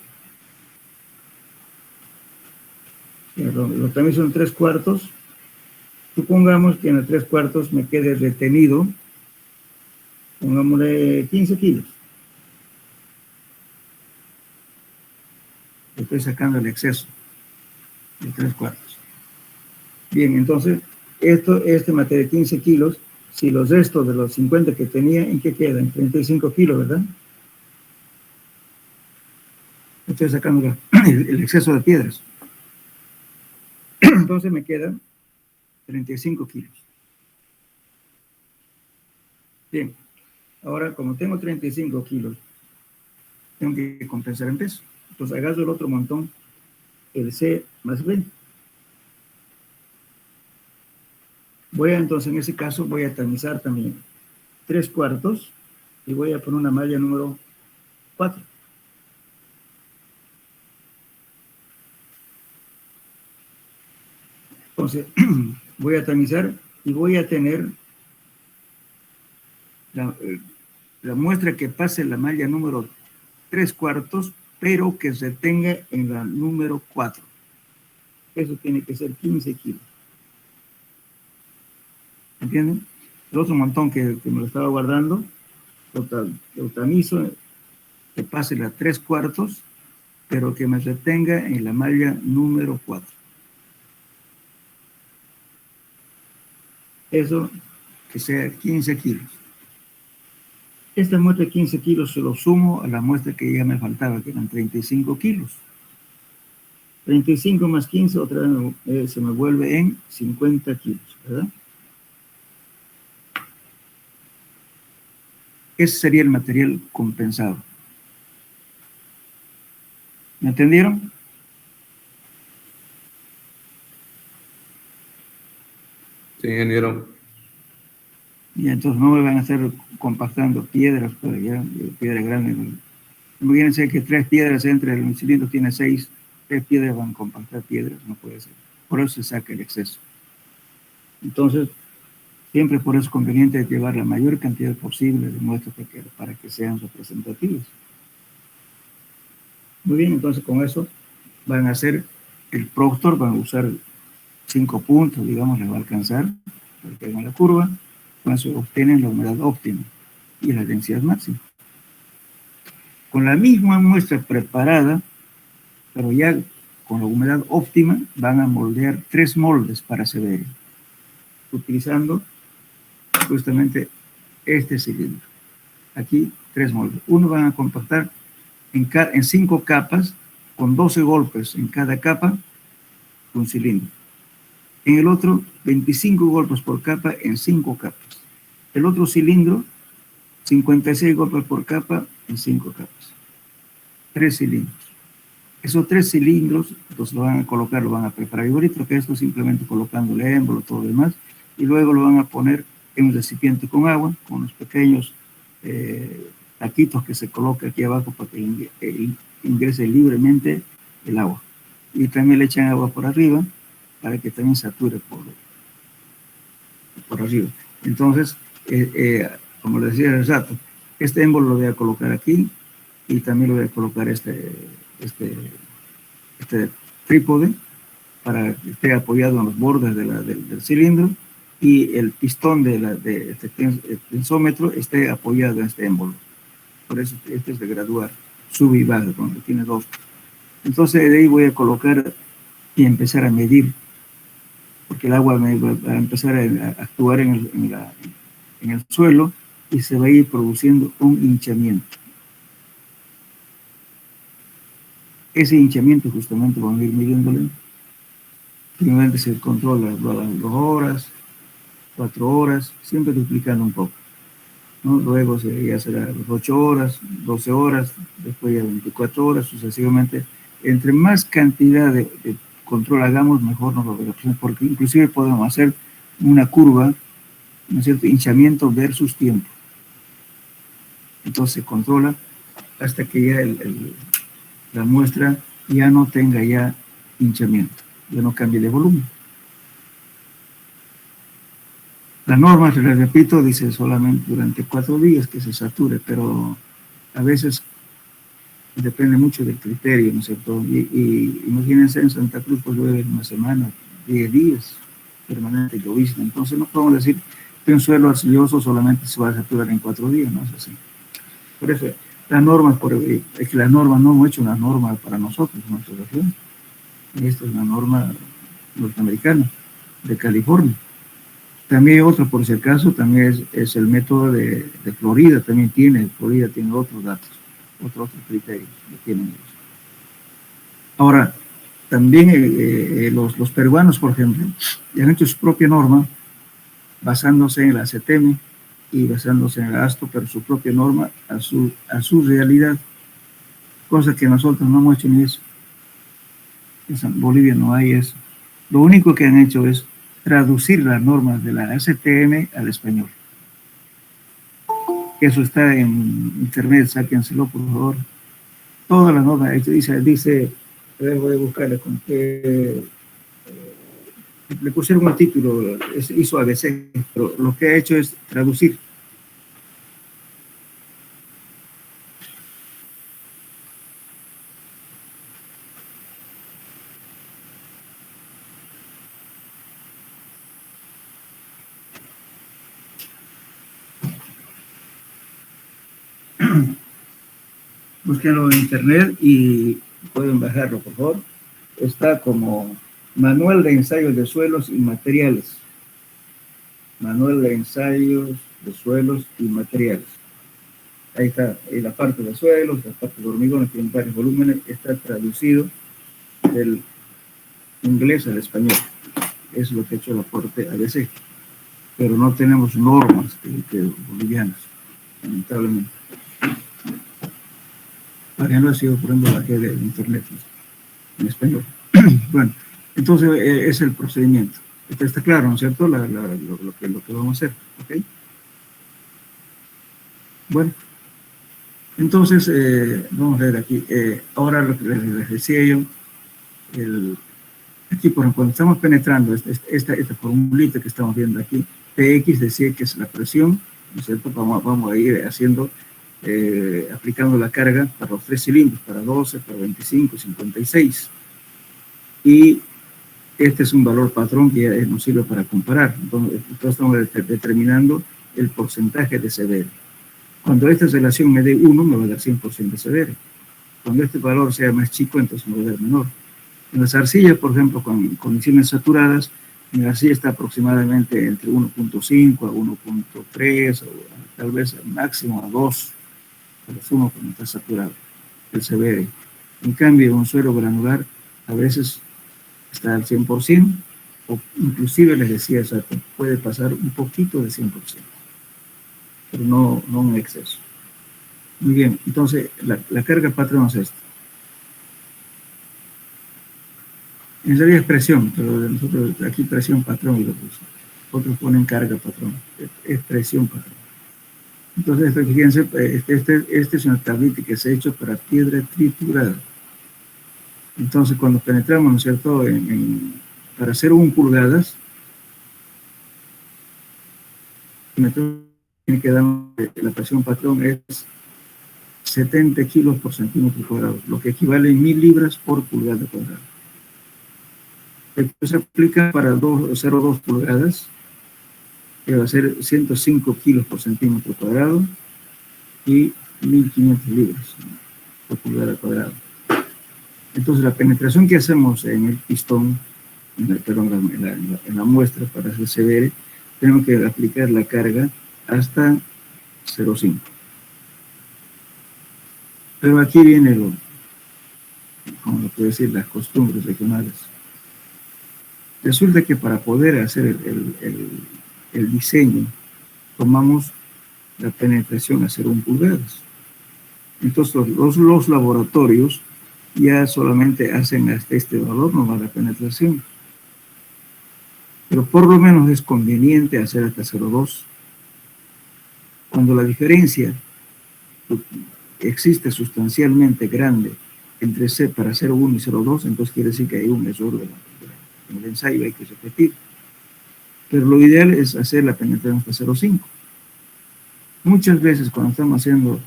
Lo tamizo en 3/4. Supongamos que en el 3/4 me quede retenido, pongámosle 15 kilos. Estoy sacando el exceso de 3/4. Bien, entonces, este material de 15 kilos, si los restos de los 50 que tenía, ¿en qué quedan? 35 kilos, ¿verdad? Estoy sacando el exceso de piedras. Entonces me quedan 35 kilos. Bien, ahora como tengo 35 kilos, tengo que compensar en peso. Entonces agarro el otro montón, el C más B. Entonces en ese caso voy a tamizar también 3/4 y voy a poner una malla número 4. Entonces voy a tamizar y voy a tener la muestra que pase la malla número 3/4, pero que se tenga en la número 4. Eso tiene que ser 15 kilos. ¿Entienden? El otro montón que me lo estaba guardando, lo tamizo, que pase la 3/4, pero que me retenga en la malla número 4. Eso que sea 15 kilos. Esta muestra de 15 kilos se lo sumo a la muestra que ya me faltaba, que eran 35 kilos. 35 más 15, otra vez se me vuelve en 50 kilos, ¿verdad? Ese sería el material compensado. ¿Me entendieron? Sí, ingeniero. Y entonces no me van a estar compactando piedras por allá, piedras grandes. Imagínense que 3 piedras entre el cilindro tiene 6, 3 piedras van a compactar piedras, no puede ser. Por eso se saca el exceso. Entonces, siempre por eso es conveniente llevar la mayor cantidad posible de muestras para que sean representativas. Muy bien, entonces con eso van a hacer el proctor, van a usar 5 puntos, digamos, les va a alcanzar, para que hagan la curva, con eso obtienen la humedad óptima y la densidad máxima. Con la misma muestra preparada, pero ya con la humedad óptima, van a moldear 3 moldes para CBR, utilizando justamente este cilindro. Aquí 3 moldes. Uno van a compactar en 5 capas, con 12 golpes en cada capa, un cilindro. En el otro, 25 golpes por capa en 5 capas. El otro cilindro, 56 golpes por capa en 5 capas. 3 cilindros. Esos 3 cilindros, entonces lo van a colocar, lo van a preparar igualito que esto, simplemente colocándole émbolo, todo lo demás, y luego lo van a poner en un recipiente con agua, con los pequeños taquitos que se coloca aquí abajo para que ingrese libremente el agua. Y también le echan agua por arriba para que también sature por arriba. Entonces, como les decía hace rato, este émbolo lo voy a colocar aquí y también lo voy a colocar este trípode para que esté apoyado en los bordes del cilindro y el pistón de este tensómetro esté apoyado en este émbolo. Por eso este es de graduar, sube y baja, cuando tiene 2. Entonces de ahí voy a colocar y empezar a medir, porque el agua me va a empezar a actuar en el suelo y se va a ir produciendo un hinchamiento. Ese hinchamiento justamente vamos a ir midiéndole. Primeramente se controla las 2 horas, 4 horas, siempre duplicando un poco, ¿no? Luego ya será 8 horas, 12 horas, después ya 24 horas, sucesivamente. Entre más cantidad de control hagamos, mejor nos lo veremos, porque inclusive podemos hacer una curva, ¿no es cierto?, hinchamiento versus tiempo. Entonces se controla hasta que ya la muestra ya no tenga ya hinchamiento, ya no cambie de volumen. La norma, les repito, dice solamente durante 4 días que se sature, pero a veces depende mucho del criterio, ¿no es cierto? Y imagínense, en Santa Cruz pues llueve una semana, 10 días, permanente llovizna. Entonces no podemos decir que un suelo arcilloso solamente se va a saturar en 4 días, no es así. Por eso, las normas, es que las normas no hemos hecho una norma para nosotros, nuestra región. Esta es una norma norteamericana, de California. También hay otro, por si acaso, también es el método de Florida, Florida tiene otros datos, otros criterios que tienen ellos. Ahora, también los peruanos, por ejemplo, ya han hecho su propia norma, basándose en la CETEME y basándose en el ASTO, pero su propia norma a su realidad, cosa que nosotros no hemos hecho ni eso. En Bolivia no hay eso. Lo único que han hecho es traducir las normas de la ACTM al español. Eso está en internet, sáquenselo por favor. Todas las normas, dice, voy a buscarle con que le pusieron un título, hizo ABC, pero lo que ha hecho es traducir. Búsquenlo en internet y pueden bajarlo, por favor. Está como Manual de Ensayos de Suelos y Materiales. Manual de Ensayos de Suelos y Materiales. Ahí está, la parte de suelos, la parte de hormigones, tiene varios volúmenes, está traducido del inglés al español. Eso es lo que ha hecho el aporte ABC. Pero no tenemos normas bolivianas, lamentablemente. Para no ha sido poniendo la que de internet en español. Bueno, entonces es el procedimiento. Está claro, ¿no es cierto? Lo que vamos a hacer, ¿ok? Bueno, entonces vamos a ver aquí. Ahora lo que les decía yo, aquí cuando estamos penetrando esta formulita que estamos viendo aquí, PX decía que es la presión, ¿no es cierto? Vamos a ir haciendo aplicando la carga para los 3 cilindros, para 12, para 25, 56. Y este es un valor patrón que ya nos sirve para comparar. Entonces estamos determinando el porcentaje de CBR. Cuando esta relación me dé 1, me va a dar 100% de CBR. Cuando este valor sea más chico, entonces me va a dar menor. En las arcillas, por ejemplo, con condiciones saturadas, en la arcilla está aproximadamente entre 1.5 a 1.3, o tal vez máximo a 2. a lo sumo cuando está saturado, el CBR. En cambio, un suelo granular a veces está al 100%, o inclusive les decía, o sea, puede pasar un poquito de 100%, pero no un exceso. Muy bien, entonces la carga patrón es esta. En realidad es presión, pero nosotros aquí presión patrón y lo puso. Otros ponen carga patrón, es presión patrón. Entonces, fíjense, este es una tablita que se ha hecho para piedra triturada. Entonces, cuando penetramos, ¿no es cierto?, para hacer 1 pulgadas, tiene que dar, la presión patrón es 70 kilos por centímetro cuadrado, lo que equivale a 1000 libras por pulgada cuadrada. Esto se aplica para 0,2 pulgadas, que va a ser 105 kilos por centímetro cuadrado y 1500 libras por pulgada cuadrada. Entonces, la penetración que hacemos en el pistón, en la muestra para hacer CBR, tenemos que aplicar la carga hasta 0,5. Pero aquí viene como lo puedo decir, las costumbres regionales. Resulta que para poder hacer el diseño, tomamos la penetración a 0,1 pulgadas. Entonces, los laboratorios ya solamente hacen hasta este valor, no va la penetración. Pero por lo menos es conveniente hacer hasta 0,2. Cuando la diferencia existe sustancialmente grande entre C para 0,1 y 0,2, entonces quiere decir que hay un error en el ensayo, hay que repetir. Pero lo ideal es hacer la penetración hasta 0,5. Muchas veces cuando estamos haciendo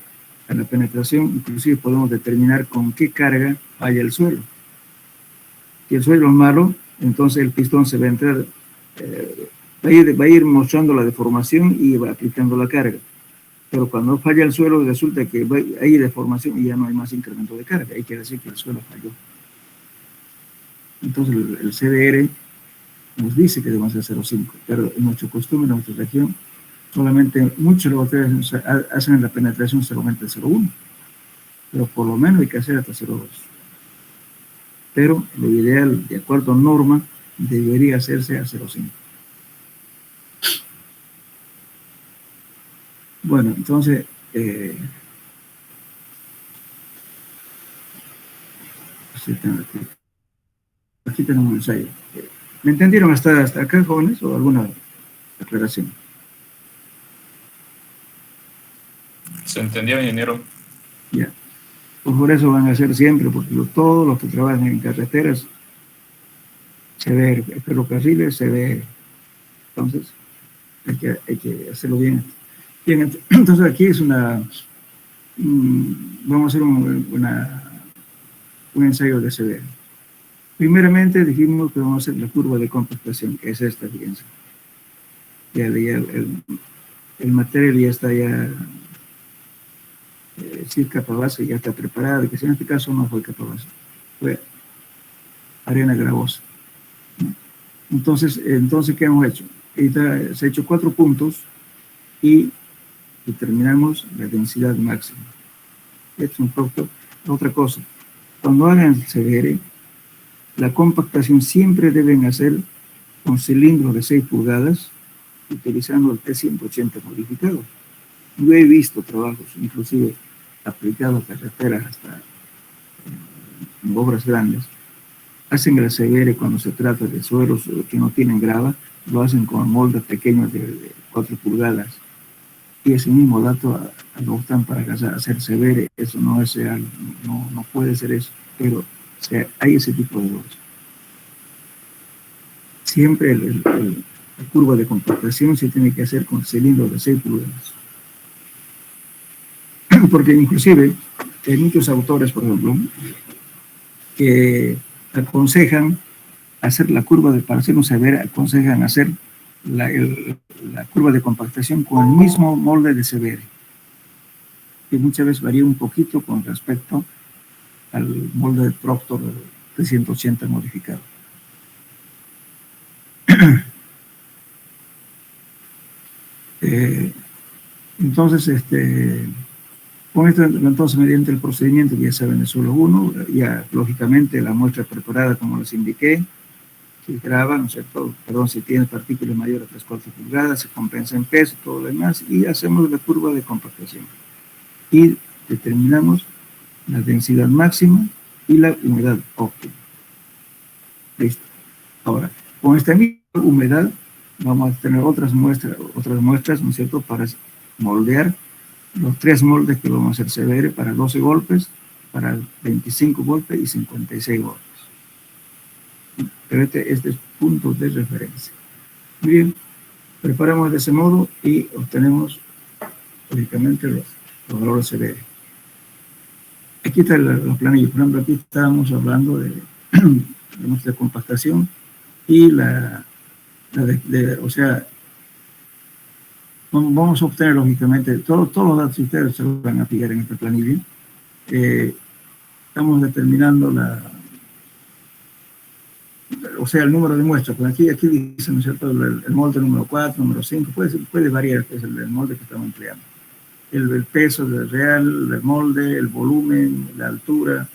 la penetración, inclusive podemos determinar con qué carga vaya el suelo. Si el suelo es malo, entonces el pistón se va a entrar, va a ir mostrando la deformación y va aplicando la carga. Pero cuando falla el suelo, resulta que hay deformación y ya no hay más incremento de carga. Hay que decir que el suelo falló. Entonces el CBR nos dice que debemos hacer 0,5, pero en nuestra costumbre, en nuestra región, solamente muchos laboratorios hacen la penetración solamente de 0,1, pero por lo menos hay que hacer hasta 0,2. Pero lo ideal, de acuerdo a norma, debería hacerse a 0,5. Bueno, entonces, aquí tenemos un ensayo. ¿Me entendieron hasta acá, jóvenes, o alguna aclaración? Se entendió, ingeniero. Ya. Pues por eso van a hacer siempre, porque todos los que trabajan en carreteras se ve, ferrocarriles se ve. Entonces, hay que hacerlo bien. Bien, entonces aquí es vamos a hacer un ensayo de CBR. Primeramente dijimos que vamos a hacer la curva de compactación, que es esta, fíjense. Ya el material ya está si es capa base, ya está preparada, que en este caso no fue capa base, fue arena gravosa. Entonces, ¿qué hemos hecho? Se ha hecho 4 puntos y determinamos la densidad máxima. Esto es otra cosa. Cuando hagan CBR, la compactación siempre deben hacer con cilindros de 6 pulgadas, utilizando el T180 modificado. Yo he visto trabajos, inclusive aplicados a carreteras hasta en obras grandes. Hacen el CBR cuando se trata de suelos que no tienen grava, lo hacen con moldes pequeños de 4 pulgadas. Y ese mismo dato lo optan para hacer CBR. Eso no es real, no puede ser eso, pero hay ese tipo de errores. Siempre la curva de compactación se tiene que hacer con cilindros de 6 pulgadas. Porque inclusive hay muchos autores, por ejemplo, que aconsejan hacer la curva para hacer un CBR, aconsejan hacer la curva de compactación con el mismo molde de CBR, que muchas veces varía un poquito con respecto al molde de Proctor de 180 modificado. Entonces, Con esto, entonces, mediante el procedimiento que ya saben, es solo uno, ya lógicamente la muestra preparada, como les indiqué, se graba, ¿no es cierto? Perdón, si tiene partículas mayores a 3/4 pulgadas, se compensa en peso, todo lo demás, y hacemos la curva de compactación. Y determinamos la densidad máxima y la humedad óptima. Listo. Ahora, con esta misma humedad vamos a tener otras muestras, ¿no es cierto?, para moldear los 3 moldes que vamos a hacer severe para 12 golpes, para 25 golpes y 56 golpes. Pero este es punto de referencia. Muy bien, preparamos de ese modo y obtenemos, lógicamente, los valores severos. Aquí está la planilla. Por ejemplo, aquí estábamos hablando de nuestra compactación y o sea, vamos a obtener, lógicamente, todos los datos que ustedes se van a fijar en esta planilla. Estamos determinando o sea, el número de muestras. Pues aquí dice, ¿no es cierto?, el molde número 4, número 5, puede variar, que es el molde que estamos empleando. El peso del real, el molde, el volumen, la altura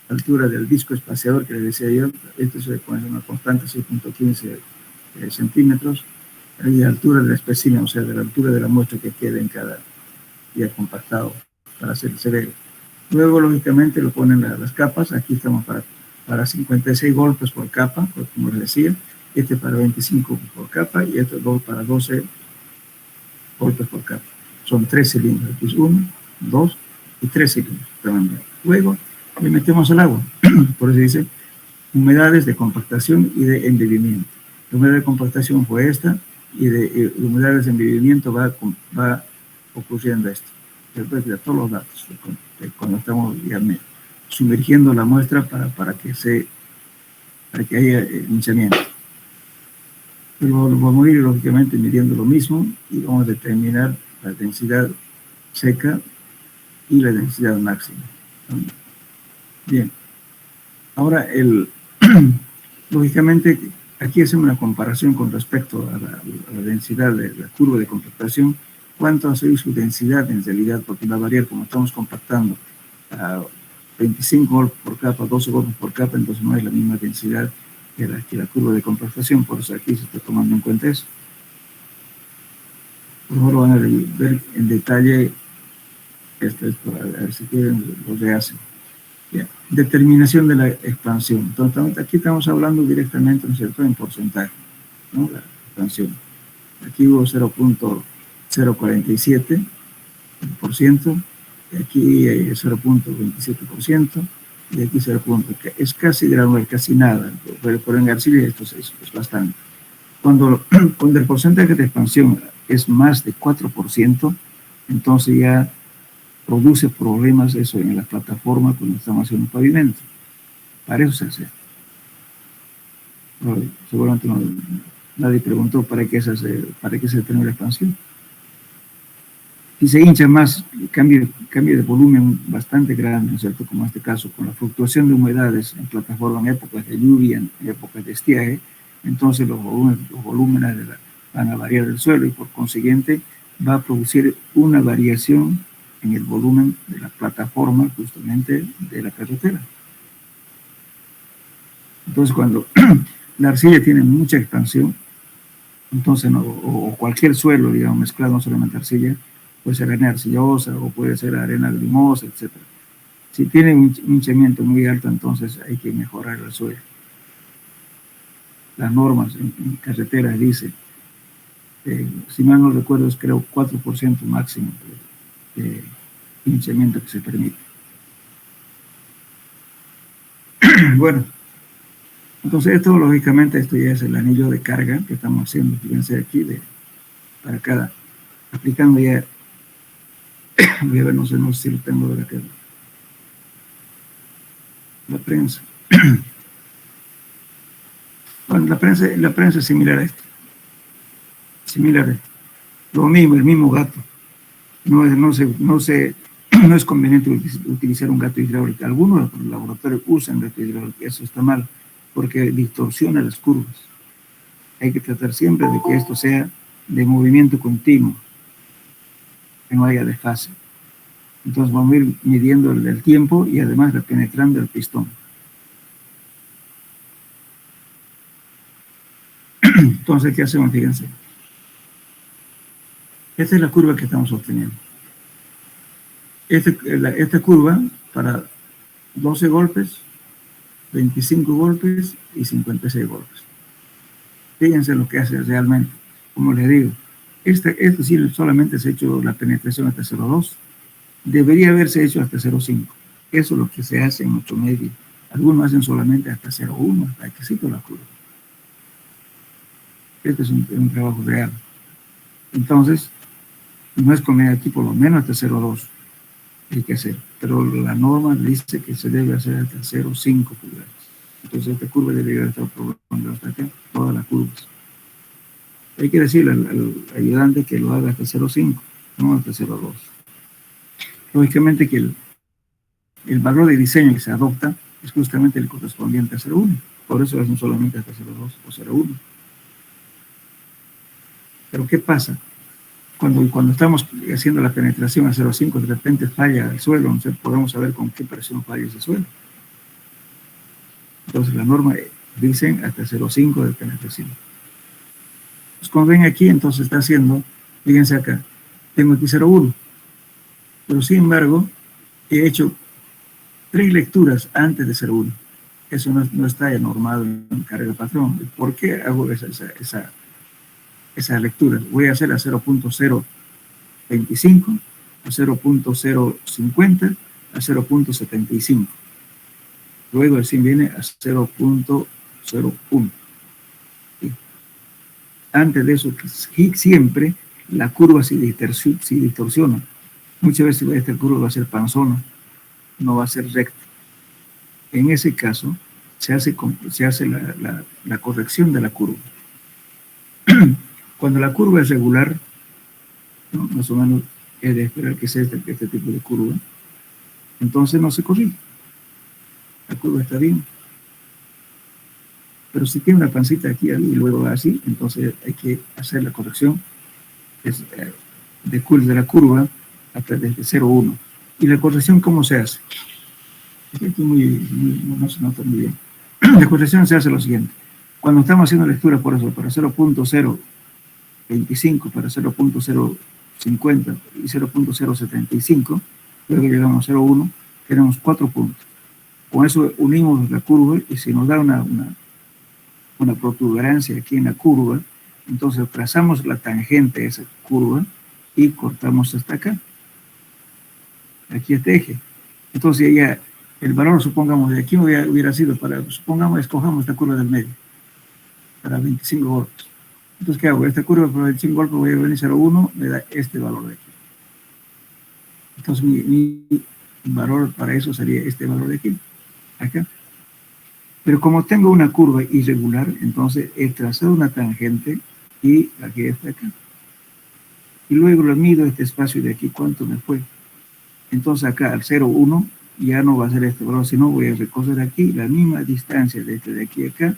del disco espaciador que les decía yo. Esto es una constante 6.15 centímetros, y la altura del espécimen, o sea, de la altura de la muestra que quede en cada día compactado para hacer el severo. Luego, lógicamente, lo ponen las capas. Aquí estamos para 56 golpes por capa, como les decía. Este para 25 por capa y este para 12 golpes por capa. Son 3 cilindros. Aquí es 1, 2 y 3 cilindros. Luego le metemos el agua. Por eso dice humedades de compactación y de embebimiento. La humedad de compactación fue esta, y de humedades de embebimiento va ocurriendo esto. Después de todos los datos, cuando estamos ya sumergiendo la muestra para que haya hinchamiento. Pero vamos a ir, lógicamente, midiendo lo mismo y vamos a determinar la densidad seca y la densidad máxima. Bien. Ahora, lógicamente, aquí hacemos una comparación con respecto a la densidad de la curva de compactación. ¿Cuánto va a ser su densidad en realidad? Porque va a variar, como estamos compactando a 25 golpes por capa, 12 golpes por capa, entonces no es la misma densidad que la curva de compactación. Por eso aquí se está tomando en cuenta eso. Por favor, van a ver en detalle esto, a ver si quieren lo rehacen. Bien. Determinación de la expansión. Entonces, aquí estamos hablando directamente, ¿no es cierto?, en porcentaje, ¿no?, la expansión. Aquí hubo 0.047%, aquí 0.27%, y aquí 0. Es casi granular, casi nada, pero en arcilla esto es bastante. Cuando el porcentaje de expansión es más de 4%, entonces ya produce problemas eso en la plataforma cuando estamos haciendo un pavimento. Para eso se hace. Seguramente nadie preguntó para qué se determina la expansión. Si se hincha más, cambio de volumen bastante grande, ¿no es cierto?, como en este caso, con la fluctuación de humedades en plataforma en épocas de lluvia, en épocas de estiaje, entonces los volúmenes van a variar del suelo y por consiguiente va a producir una variación en el volumen de la plataforma justamente de la carretera. Entonces, cuando la arcilla tiene mucha expansión, entonces, o cualquier suelo, digamos, mezclado, no solamente arcilla, puede ser arena arcillosa o puede ser arena grimosa, etc. Si tiene un hinchamiento muy alto, entonces hay que mejorar el suelo. Las normas en carreteras dice, si mal no recuerdo, es creo 4% máximo de hinchamiento que se permite. Bueno, entonces esto, lógicamente, esto ya es el anillo de carga que estamos haciendo, fíjense aquí, para cada, aplicando ya, voy a ver, no sé si lo tengo de acá, la prensa. Bueno, la prensa es similar a esto. Lo mismo, el mismo gato. No es conveniente utilizar un gato hidráulico. Algunos laboratorios usan gato hidráulico. Eso está mal, porque distorsiona las curvas. Hay que tratar siempre de que esto sea de movimiento continuo, que no haya desfase. Entonces vamos a ir midiendo el tiempo y además penetrando el pistón. Entonces, ¿qué hacemos? Fíjense. Esta es la curva que estamos obteniendo. Esta curva para 12 golpes, 25 golpes y 56 golpes. Fíjense lo que hace realmente. Como les digo, esto sí solamente se ha hecho la penetración hasta 0,2. Debería haberse hecho hasta 0,5. Eso es lo que se hace en 8 medio. Algunos hacen solamente hasta 0,1, hasta que sí con la curva. Este es un trabajo real. Entonces, no es conveniente aquí por lo menos hasta 0,2 hay que hacer. Pero la norma dice que se debe hacer hasta 0,5 pulgadas. Entonces esta curva debería estar probando hasta acá, todas las curvas. Hay que decirle al ayudante que lo haga hasta 0,5, no hasta 0,2. Lógicamente que el valor de diseño que se adopta es justamente el correspondiente a 0,1. Por eso hacen solamente hasta 0,2 o 0,1. Pero ¿qué pasa? Cuando estamos haciendo la penetración a 0,5, de repente falla el suelo, entonces podemos saber con qué presión falla ese suelo. Entonces la norma dice hasta 0,5 de penetración. Pues como ven aquí, entonces está haciendo, fíjense acá, tengo aquí 0,1. Pero sin embargo, he hecho 3 lecturas antes de 0,1. Eso no está normado en carrera patrón. ¿Por qué hago esa lectura? Voy a hacer a 0,025, a 0,050, a 0,75. Luego así viene a 0,01. ¿Sí? Antes de eso, siempre la curva se distorsiona. Muchas veces esta curva va a ser panzona, no va a ser recta. En ese caso, se hace la corrección de la curva. Cuando la curva es regular, ¿no? Más o menos es de esperar que sea este tipo de curva, entonces no se corrige. La curva está bien. Pero si tiene una pancita aquí y luego así, entonces hay que hacer la corrección de la curva hasta desde 0,1. ¿Y la corrección cómo se hace? Esto no se nota muy bien. La corrección se hace lo siguiente. Cuando estamos haciendo lectura, por eso, para 0,025, para 0,050 y 0,075, luego llegamos a 0,1, tenemos 4 puntos. Con eso unimos la curva y si nos da una protuberancia aquí en la curva, entonces trazamos la tangente de esa curva y cortamos hasta acá. Aquí este eje. Entonces ya el valor, supongamos, de aquí hubiera sido supongamos, escojamos esta curva del medio, para 25 golpes. Entonces, ¿qué hago? Esta curva para 25 golpes voy a venir 0,1, me da este valor de aquí. Entonces mi valor para eso sería este valor de aquí, acá. Pero como tengo una curva irregular, entonces he trazado una tangente y aquí está acá. Y luego lo mido este espacio de aquí, ¿cuánto me fue? Entonces acá al 0,1 ya no va a ser este valor, sino voy a recoger aquí la misma distancia de aquí a acá,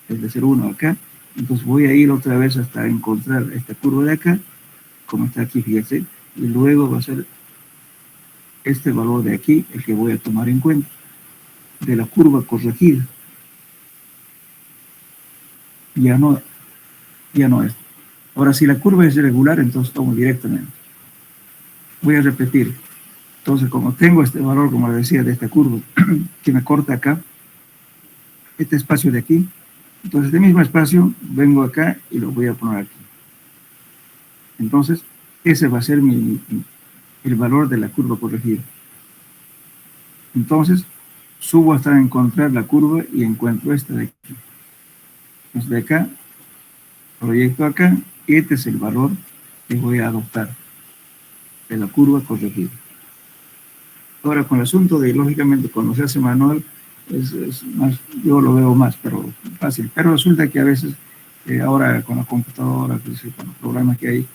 desde 0,1 acá. Entonces voy a ir otra vez hasta encontrar esta curva de acá, como está aquí, fíjense, y luego va a ser este valor de aquí el que voy a tomar en cuenta, de la curva corregida. Ya no es. Ahora, si la curva es irregular, entonces tomo directamente. Voy a repetir. Entonces, como tengo este valor, como les decía, de esta curva, que me corta acá, este espacio de aquí, entonces este mismo espacio, vengo acá y lo voy a poner aquí. Entonces, ese va a ser el valor de la curva corregida. Entonces, subo hasta encontrar la curva y encuentro esta de aquí. Entonces, de acá, proyecto acá, y este es el valor que voy a adoptar de la curva corregida. Ahora, con el asunto de, lógicamente, cuando se hace manual, es más, yo lo veo más, pero fácil. Pero resulta que a veces, ahora con la computadora, con los programas que hay,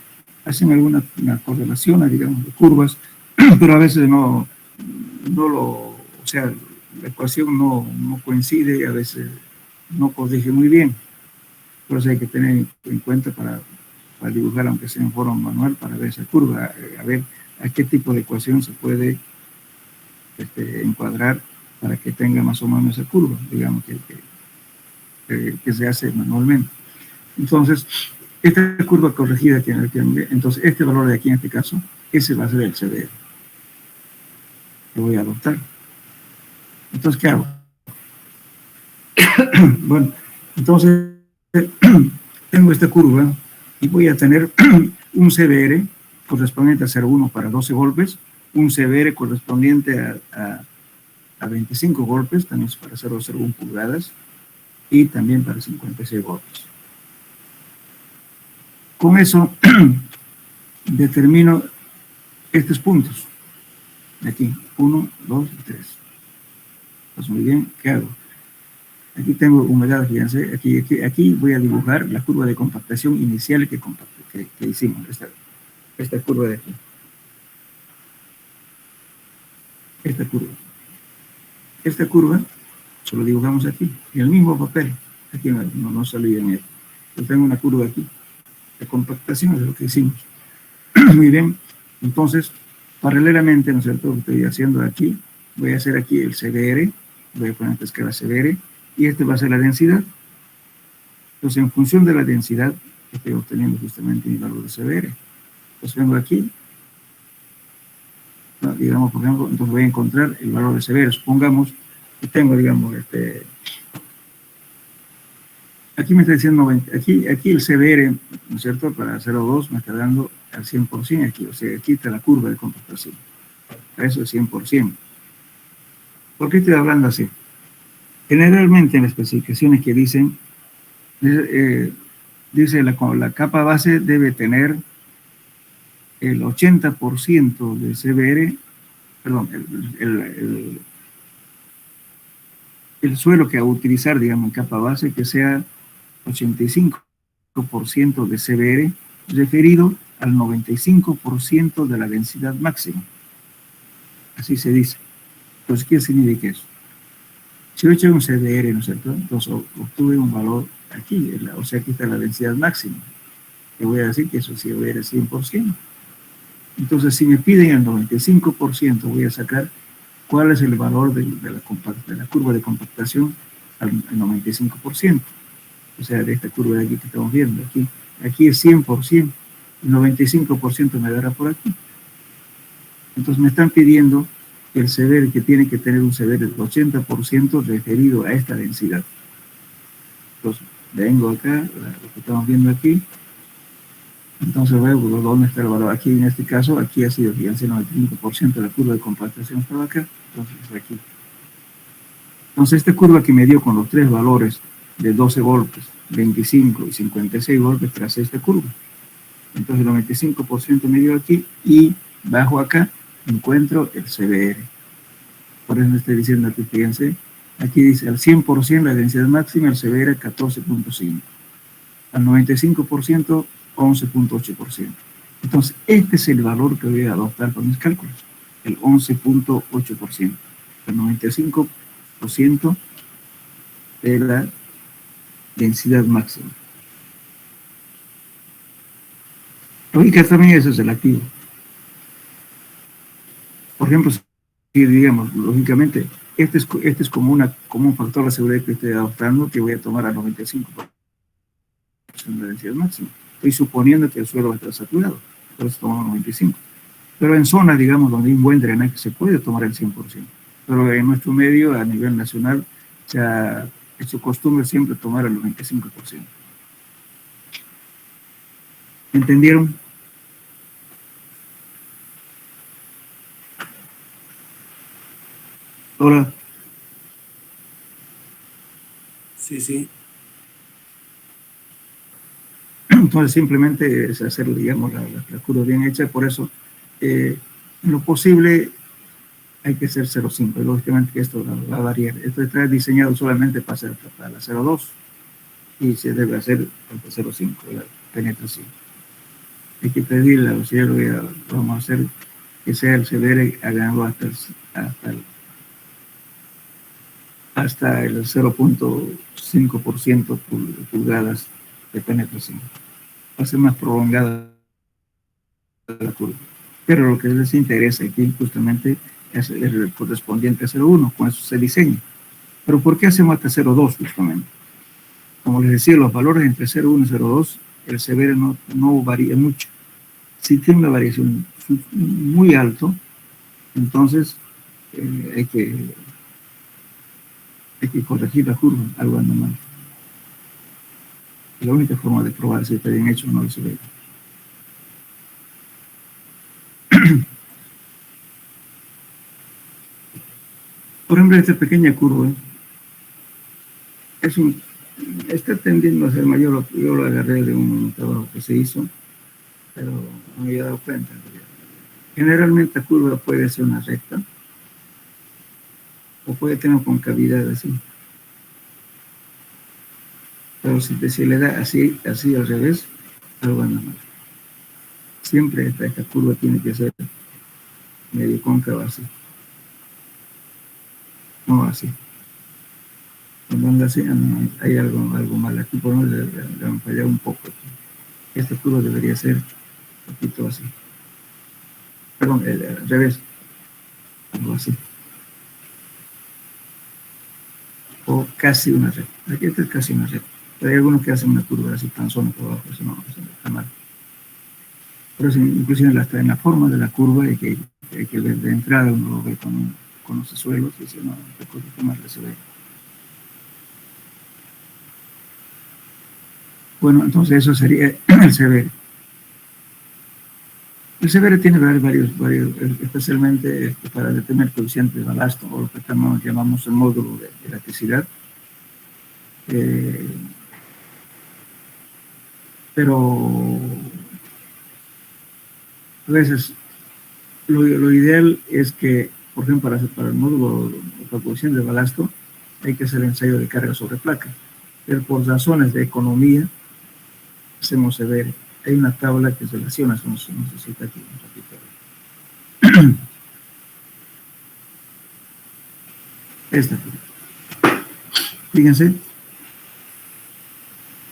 hacen alguna correlación, digamos, de curvas, pero a veces o sea, la ecuación no coincide y a veces no corrige muy bien. Por eso hay que tener en cuenta para dibujar, aunque sea en forma manual, para ver esa curva, a ver a qué tipo de ecuación se puede encuadrar para que tenga más o menos esa curva, digamos, que se hace manualmente. Entonces, esta curva corregida entonces este valor de aquí en este caso, ese va a ser el CDR que voy a adoptar. Entonces, ¿qué hago? Bueno, entonces tengo esta curva y voy a tener un CBR correspondiente a 0,1 para 12 golpes, un CBR correspondiente a 25 golpes, también es para 0,01 pulgadas, y también para 56 golpes. Con eso determino estos puntos. Aquí, 1, 2 y 3. Pues muy bien, ¿qué hago? Aquí tengo humedad, fíjense, aquí voy a dibujar la curva de compactación inicial que hicimos, esta curva de aquí. Esta curva se lo dibujamos aquí, en el mismo papel. Aquí no salió en él. Yo tengo una curva aquí, de compactación de lo que hicimos. Muy bien, entonces, paralelamente, ¿no es cierto? Lo que estoy haciendo aquí, voy a hacer aquí el CBR, voy a poner esta escala CBR, y este va a ser la densidad. Entonces, en función de la densidad, estoy obteniendo justamente mi valor de CBR. Entonces, vengo aquí, ¿no? Digamos, por ejemplo, entonces voy a encontrar el valor de CBR. Supongamos que tengo, digamos, aquí me está diciendo 90, aquí el CBR, ¿no es cierto? Para 0,2 me está dando al 100% aquí, o sea, aquí está la curva de compactación. Eso es 100%. ¿Por qué estoy hablando así? Generalmente en las especificaciones que dicen, dice la capa base debe tener el 80% de CBR, perdón, el suelo que a utilizar, digamos, en capa base, que sea 85% de CBR, referido al 95% de la densidad máxima. Así se dice. Entonces, ¿qué significa eso? Si yo he hecho un CBR, ¿no es cierto? Entonces obtuve un valor aquí, o sea, aquí está la densidad máxima. Le voy a decir que eso CBR es 100%. Entonces, si me piden el 95%, voy a sacar cuál es el valor de la curva de compactación al 95%. O sea, de esta curva de aquí que estamos viendo. Aquí es 100%, el 95% me dará por aquí. Entonces me están pidiendo el CBR, que tiene que tener un CBR del 80% referido a esta densidad. Entonces, vengo acá, lo que estamos viendo aquí. Entonces veo dónde está el valor. Aquí en este caso, aquí ha sido, fíjense, el 95% de la curva de compactación estaba acá. Entonces aquí. Entonces esta curva que me dio con los tres valores de 12 golpes, 25 y 56 golpes, tras esta curva. Entonces el 95% me dio aquí y bajo acá encuentro el CBR. Por eso me estoy diciendo aquí, fíjense, aquí dice al 100% la densidad máxima, el CBR 14.5. Al 95%, 11.8%. Entonces, este es el valor que voy a adoptar para mis cálculos, el 11.8%. El 95% de la densidad máxima. Lógica también eso es relativo. Por ejemplo, si digamos, lógicamente, este es como un factor de seguridad que estoy adoptando, que voy a tomar al 95% de la densidad máxima. Estoy suponiendo que el suelo va a estar saturado, por eso tomamos 95. Pero en zonas, digamos, donde hay un buen drenaje, se puede tomar el 100%. Pero en nuestro medio, a nivel nacional, se ha hecho costumbre siempre tomar el 95%. ¿Entendieron? Hola. Sí. Entonces simplemente es hacer, digamos, la curva bien hecha. Por eso, en lo posible, hay que hacer 0,5. Lógicamente que esto va a variar. Esto está diseñado solamente para la 0,2 y se debe hacer hasta 0,5, la penetración. Hay que pedir la velocidad, vamos a hacer que sea el CBR hagando hasta el 0.5% pulgadas de penetración. Va a ser más prolongada la curva. Pero lo que les interesa aquí justamente es el correspondiente a 0,1, con eso se diseña. Pero ¿por qué hacemos hasta 0,2 justamente? Como les decía, los valores entre 0,1 y 0,2, el severo no varía mucho. Si tiene una variación muy alto, entonces hay que corregir la curva, algo anda mal. Es la única forma de probar si está bien hecho o no el severo. Por ejemplo, esta pequeña curva está tendiendo a ser mayor. Yo lo agarré de un trabajo que se hizo, pero no me había dado cuenta. Generalmente la curva puede ser una recta o puede tener concavidad así. Pero si le da así al revés, algo anda mal. Siempre esta curva tiene que ser medio cóncava así. No así. Cuando anda así, hay algo mal aquí, por lo menos le han fallado un poco. Esta curva debería ser un poquito así. Perdón, al revés. Algo así. O casi una recta. Aquí esta es casi una recta. Pero hay algunos que hacen una curva así tan zona por abajo, eso no está mal. Por eso, inclusive hasta en la forma de la curva hay que ver de entrada, uno lo ve con los suelos y dice, no, un poquito más se ve. Bueno, entonces eso sería el severo. El severo tiene varios, especialmente para determinar el coeficiente de balasto, o lo que llamamos el módulo de elasticidad. Pero a veces lo ideal es que, por ejemplo, para el módulo de coeficiente de balasto, hay que hacer ensayo de carga sobre placa. Pero por razones de economía, hacemos severo. Hay una tabla que relaciona, eso no se necesita aquí un ratito. Esta. Fíjense.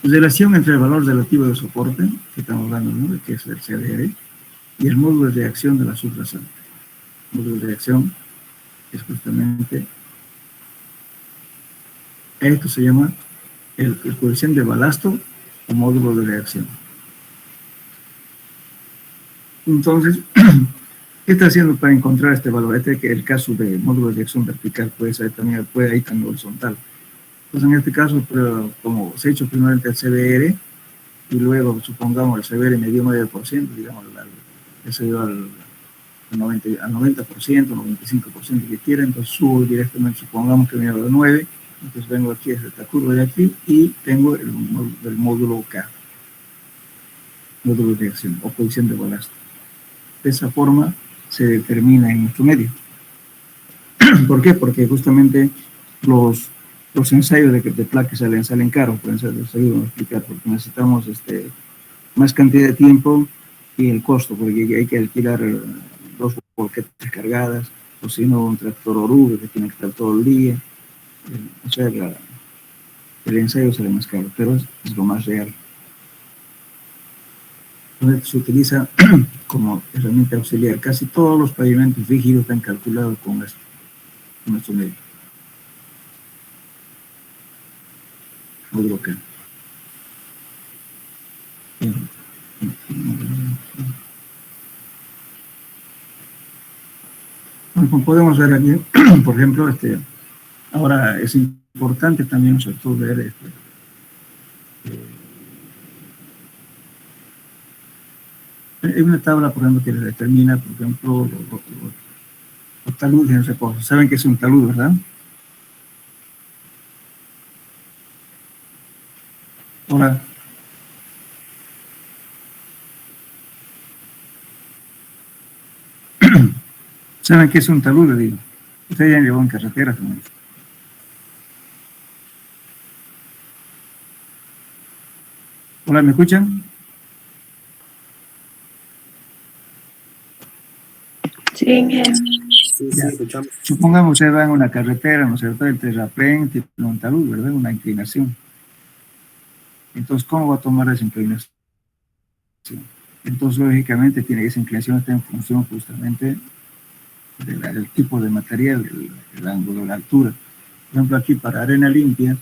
Relación entre el valor relativo de soporte, que estamos hablando, ¿no?, que es el CDR, y el módulo de reacción de la subrasante. El módulo de reacción es justamente, esto se llama el coeficiente de balasto o módulo de reacción. Entonces, ¿qué está haciendo para encontrar este valor? Este que el caso de módulo de reacción vertical puede ser también, puede ir también horizontal. Entonces, en este caso, como se ha hecho primeramente el CBR, y luego, supongamos, el CBR me dio 9%, digamos, eso dio al 90%, 95% que quiera, entonces subo directamente, supongamos que me dio 9%, entonces vengo aquí a esta curva de aquí, y tengo el módulo K, módulo de reacción, o coeficiente de balasto. De esa forma se determina en nuestro medio. ¿Por qué? Porque justamente los ensayos de placa salen caros, pueden ser, les ayudo a explicar, porque necesitamos más cantidad de tiempo y el costo, porque hay que alquilar 2 volquetas cargadas, o si no, un tractor oruga que tiene que estar todo el día. O sea, el ensayo sale más caro, pero es lo más real. Entonces se utiliza como herramienta auxiliar. Casi todos los pavimentos rígidos están calculados con esto, con nuestro medio. Módulo K. Bueno, como podemos ver aquí, por ejemplo, ahora es importante también, sobre todo, ver hay una tabla, por ejemplo, que determina, por ejemplo, los taludes en reposo. ¿Saben qué es un talud, verdad? Ahora, ¿saben qué es un talud? Digo, ustedes ya llevan en carretera también. Hola, ¿me escuchan? Sí, Sí, escuchamos. Supongamos que van a una carretera, ¿no es cierto? El terraplén tiene un talud, ¿verdad? Una inclinación. Entonces, ¿cómo va a tomar esa inclinación? Entonces, lógicamente, esa inclinación está en función justamente del tipo de material, el ángulo, la altura. Por ejemplo, aquí para arena limpia,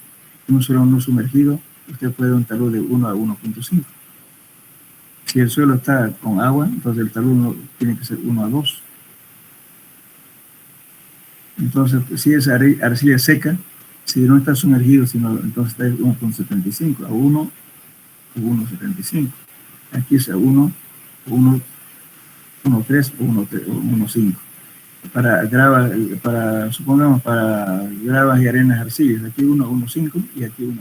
un suelo no sumergido, usted puede dar un talud de 1 a 1.5. Si el suelo está con agua, entonces el talud tiene que ser 1 a 2. Entonces, si es arcilla seca, si no está sumergido, entonces está 1.75, a 1 o 1.75. Aquí es a 1, 1.3 o 1.5. Supongamos, para gravas y arenas arcillas, aquí 1, 1.5 y aquí 1.3.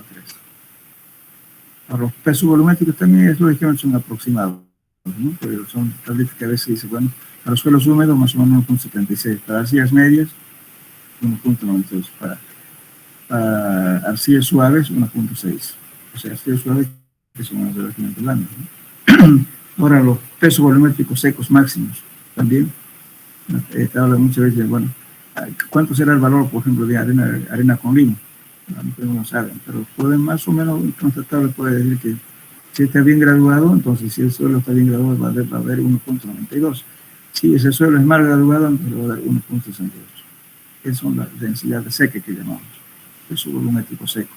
Para los pesos volumétricos también es lógicamente son aproximados, ¿no? Pero son tabletas que a veces dicen, bueno, para los suelos húmedos más o menos 1.76, para arcillas medias 1.92, para arcillas suaves 1.6. O sea, arcillas suaves que son relativamente blandas, ¿no? Ahora, los pesos volumétricos secos máximos también. Te habla muchas veces, bueno, ¿cuánto será el valor, por ejemplo, de arena con limo? No saben, pero pueden más o menos constatable, puede decir que si está bien graduado, entonces si el suelo está bien graduado va a haber 1.92. Si ese suelo es mal graduado, entonces va a haber 1.62. Esas son las densidades secas que llamamos, peso volumétrico seco.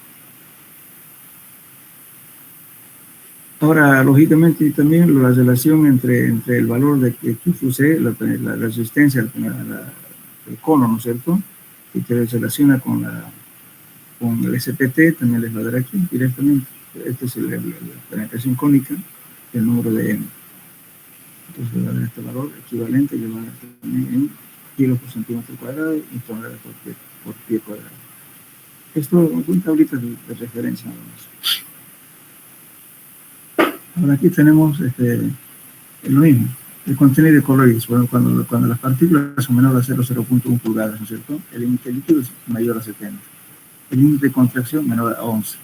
Ahora, lógicamente, también la relación entre el valor de QFC, la resistencia del cono, ¿no es cierto? Y que se relaciona con el SPT, también les va a dar aquí directamente. Este es la penetración cónica, el número de M. Entonces, le va a dar este valor equivalente, le va a dar también en kilos por centímetro cuadrado y toneladas por pie cuadrado. Esto es una tablita de referencia nada más. Ahora aquí tenemos lo mismo, el contenido de coloridos. Bueno, cuando las partículas son menores a 0.1 pulgadas, ¿no es cierto? El índice líquido es mayor a 70. El índice de contracción menor a 11.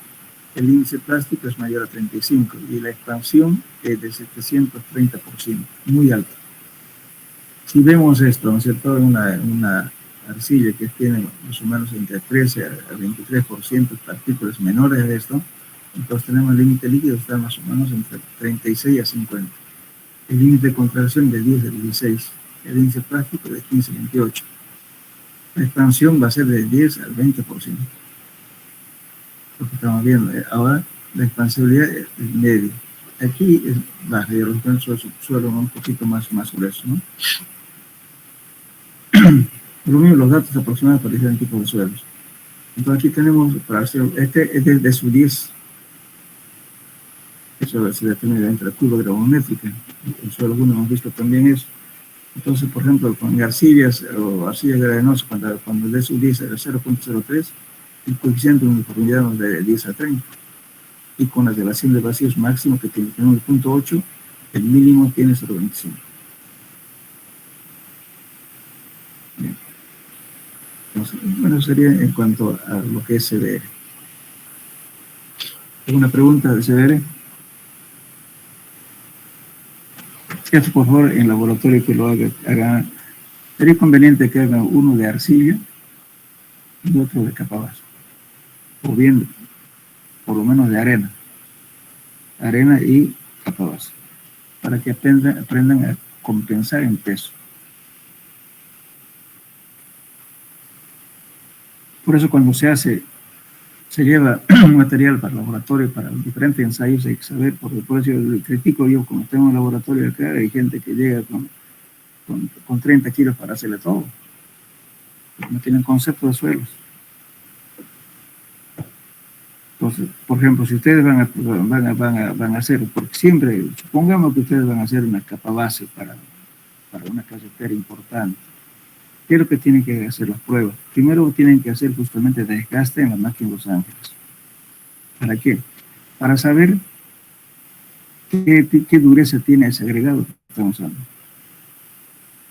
El índice plástico es mayor a 35 y la expansión es de 730%, muy alta. Si vemos esto, ¿no es cierto? Una arcilla que tiene más o menos entre 13 a 23% de partículas menores de esto, entonces tenemos el límite líquido está más o menos entre 36 a 50. El límite de contracción de 10 a 16. El índice plástico de 15 a 28. La expansión va a ser de 10 al 20%. Lo que estamos viendo. Ahora, la expansibilidad es media. Aquí es baja, y los suelos un poquito más gruesos, ¿no? Por lo mismo, los datos aproximados para diferentes tipos de suelos. Entonces, aquí tenemos, este es de su 10. Eso se determina entre la curva gravimétrica. En suelo 1 hemos visto también eso. Entonces, por ejemplo, con arcillas o arcillas granosas, cuando el de su 10 era 0.03, el coeficiente de uniformidad es de 10 a 30. Y con la relación de vacíos máximo que tiene 1.8, el mínimo tiene 0.25. Bien. Entonces, bueno, sería en cuanto a lo que es CDR. ¿Alguna pregunta de CDR? Esto, por favor, en laboratorio que lo haga. Sería conveniente que hagan uno de arcilla y otro de capa base. O bien, por lo menos de arena. Arena y capa base. Para que aprendan a compensar en peso. Por eso cuando se lleva un material para el laboratorio, para diferentes ensayos, hay que saber, porque por eso yo critico, yo como tengo un laboratorio acá, hay gente que llega con 30 kilos para hacerle todo. No tienen concepto de suelos. Entonces, por ejemplo, si ustedes van a hacer, porque siempre, supongamos que ustedes van a hacer una capa base para una carretera importante, ¿qué es lo que tienen que hacer las pruebas? Primero tienen que hacer justamente desgaste en la máquina de Los Ángeles. ¿Para qué? Para saber qué dureza tiene ese agregado que estamos usando.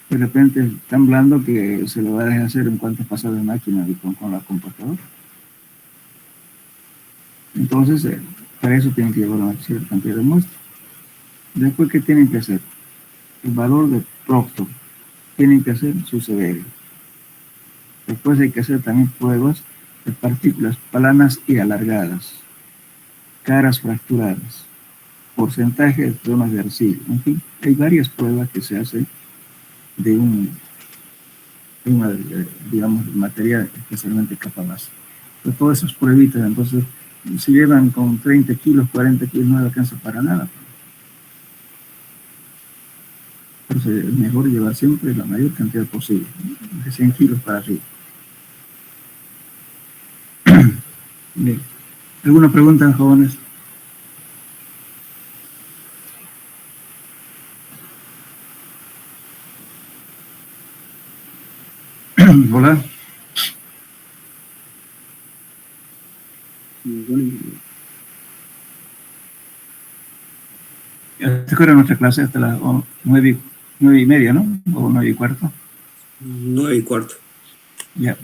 De repente es tan blando que se lo va a dejar hacer en cuanto pasa de máquina y con la compactadora. Entonces, para eso tienen que llevar una cierta cantidad de muestras. Después, ¿qué tienen que hacer? El valor de Proctor. Tienen que hacer su CDR. Después hay que hacer también pruebas de partículas planas y alargadas, caras fracturadas, porcentaje de zonas de arcilla. En fin, hay varias pruebas que se hacen de digamos, material, especialmente capa base. Pero todas esas pruebitas, entonces, se llevan con 30 kilos, 40 kilos, no alcanza para nada. Entonces, es mejor llevar siempre la mayor cantidad posible, de 100 kilos para arriba. Bien. ¿Alguna pregunta, jóvenes? Hola. ¿Hasta qué hora nuestra clase? Hasta las 9:30, ¿no? O 9:15. 9:15. Ya.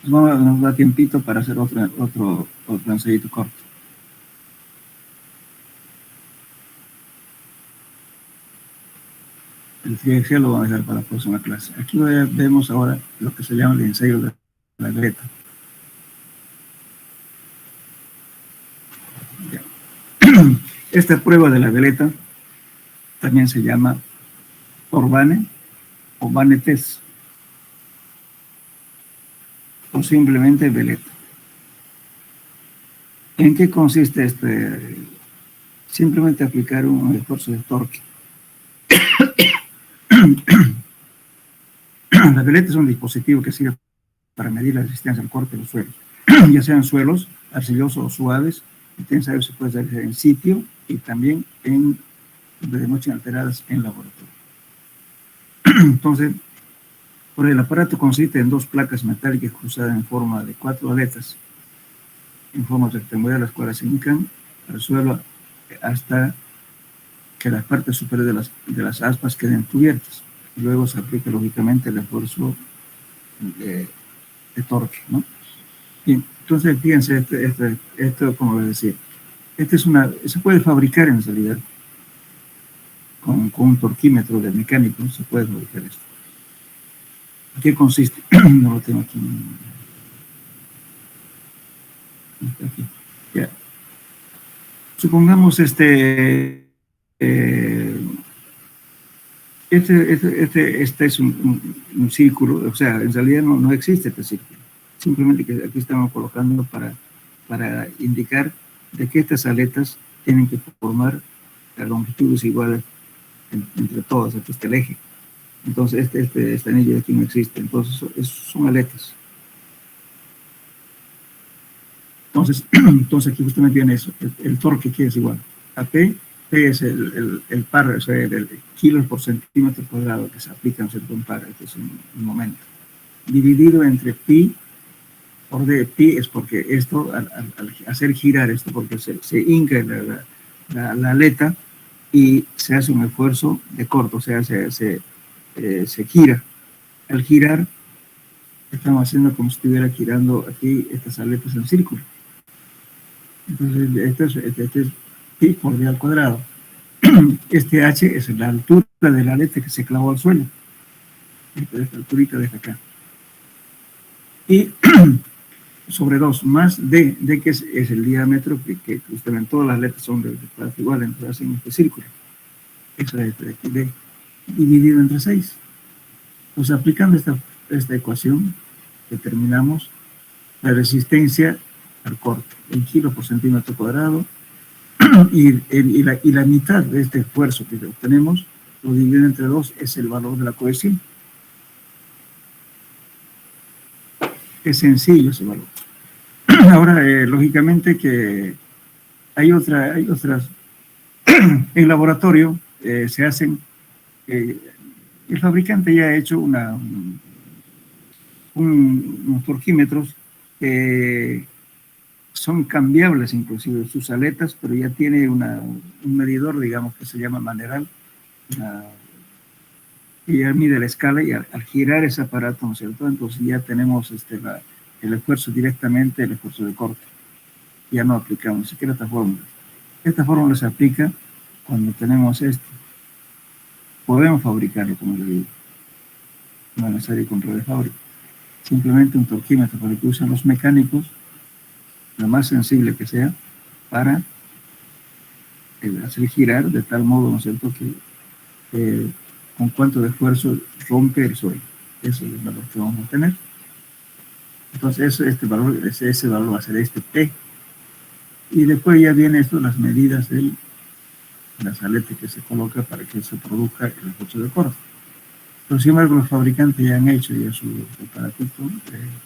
Nos da tiempito para hacer otro ensayito corto. El TXL lo vamos a dejar para la próxima clase. Aquí vemos ahora lo que se llama el ensayo de la veleta. Esta prueba de la veleta también se llama Orban o Van test, o simplemente veleta. ¿En qué consiste simplemente aplicar un esfuerzo de torque? La veleta es un dispositivo que sirve para medir la resistencia al corte de los suelos, ya sean suelos arcillosos o suaves. El ensayo se puede hacer en sitio y también de noche alteradas en laboratorio. Entonces, el aparato consiste en dos placas metálicas cruzadas en forma de 4 aletas, en forma rectangular, las cuales se hincan al suelo hasta que las partes superiores de las aspas queden cubiertas. Luego se aplica lógicamente el esfuerzo de torque, ¿no? Bien, entonces fíjense, esto como les decía, se puede fabricar en realidad con un torquímetro de mecánico, se puede fabricar esto. ¿En qué consiste? No lo tengo aquí. Ya. Supongamos este es un círculo, o sea, en realidad no existe este círculo. Simplemente que aquí estamos colocando para indicar de que estas aletas tienen que formar las longitudes iguales entre todas, aquí está el eje. Entonces este anillo de aquí no existe, entonces son aletas. Entonces aquí justamente viene eso, el torque aquí es igual a P es el par, o sea, el kilos por centímetro cuadrado que se aplica en cierto par, este es un momento, dividido entre pi. Por de pi es porque esto, al hacer girar esto, porque se hinca la aleta y se hace un esfuerzo de corto, o sea, se gira. Al girar, estamos haciendo como si estuviera girando aquí estas aletas en círculo. Entonces, este es pi por d al cuadrado. Este h es la altura de la aleta que se clavó al suelo. Esta alturita de acá. Y sobre 2 más d que es el diámetro que justamente todas las letras son de parte igual, entonces hacen este círculo. Eso es d dividido entre 6. Entonces, aplicando esta ecuación, determinamos la resistencia al corte, en kilos por centímetro cuadrado, y la mitad de este esfuerzo que obtenemos, lo dividido entre 2, es el valor de la cohesión. Es sencillo ese valor. Ahora, lógicamente que hay otras, en laboratorio se hacen, el fabricante ya ha hecho unos torquímetros que son cambiables inclusive sus aletas, pero ya tiene un medidor, digamos, que se llama maneral, y ya mide la escala y al girar ese aparato, ¿no es cierto? Entonces ya tenemos el esfuerzo directamente, el esfuerzo de corte. Ya no aplicamos ni siquiera esta fórmula. Esta fórmula se aplica cuando tenemos esto. Podemos fabricarlo, como le digo. No es necesario comprar de fábrica. Simplemente un torquímetro para que usen los mecánicos, lo más sensible que sea, para hacer girar de tal modo, ¿no es cierto?, que con cuánto de esfuerzo rompe el suelo. Ese es el valor que vamos a obtener. Entonces, ese valor va a ser este P. Y después ya vienen las medidas de las aletas que se coloca para que se produzca el esfuerzo de corte. Pero sin embargo, los fabricantes ya han hecho ya su aparatito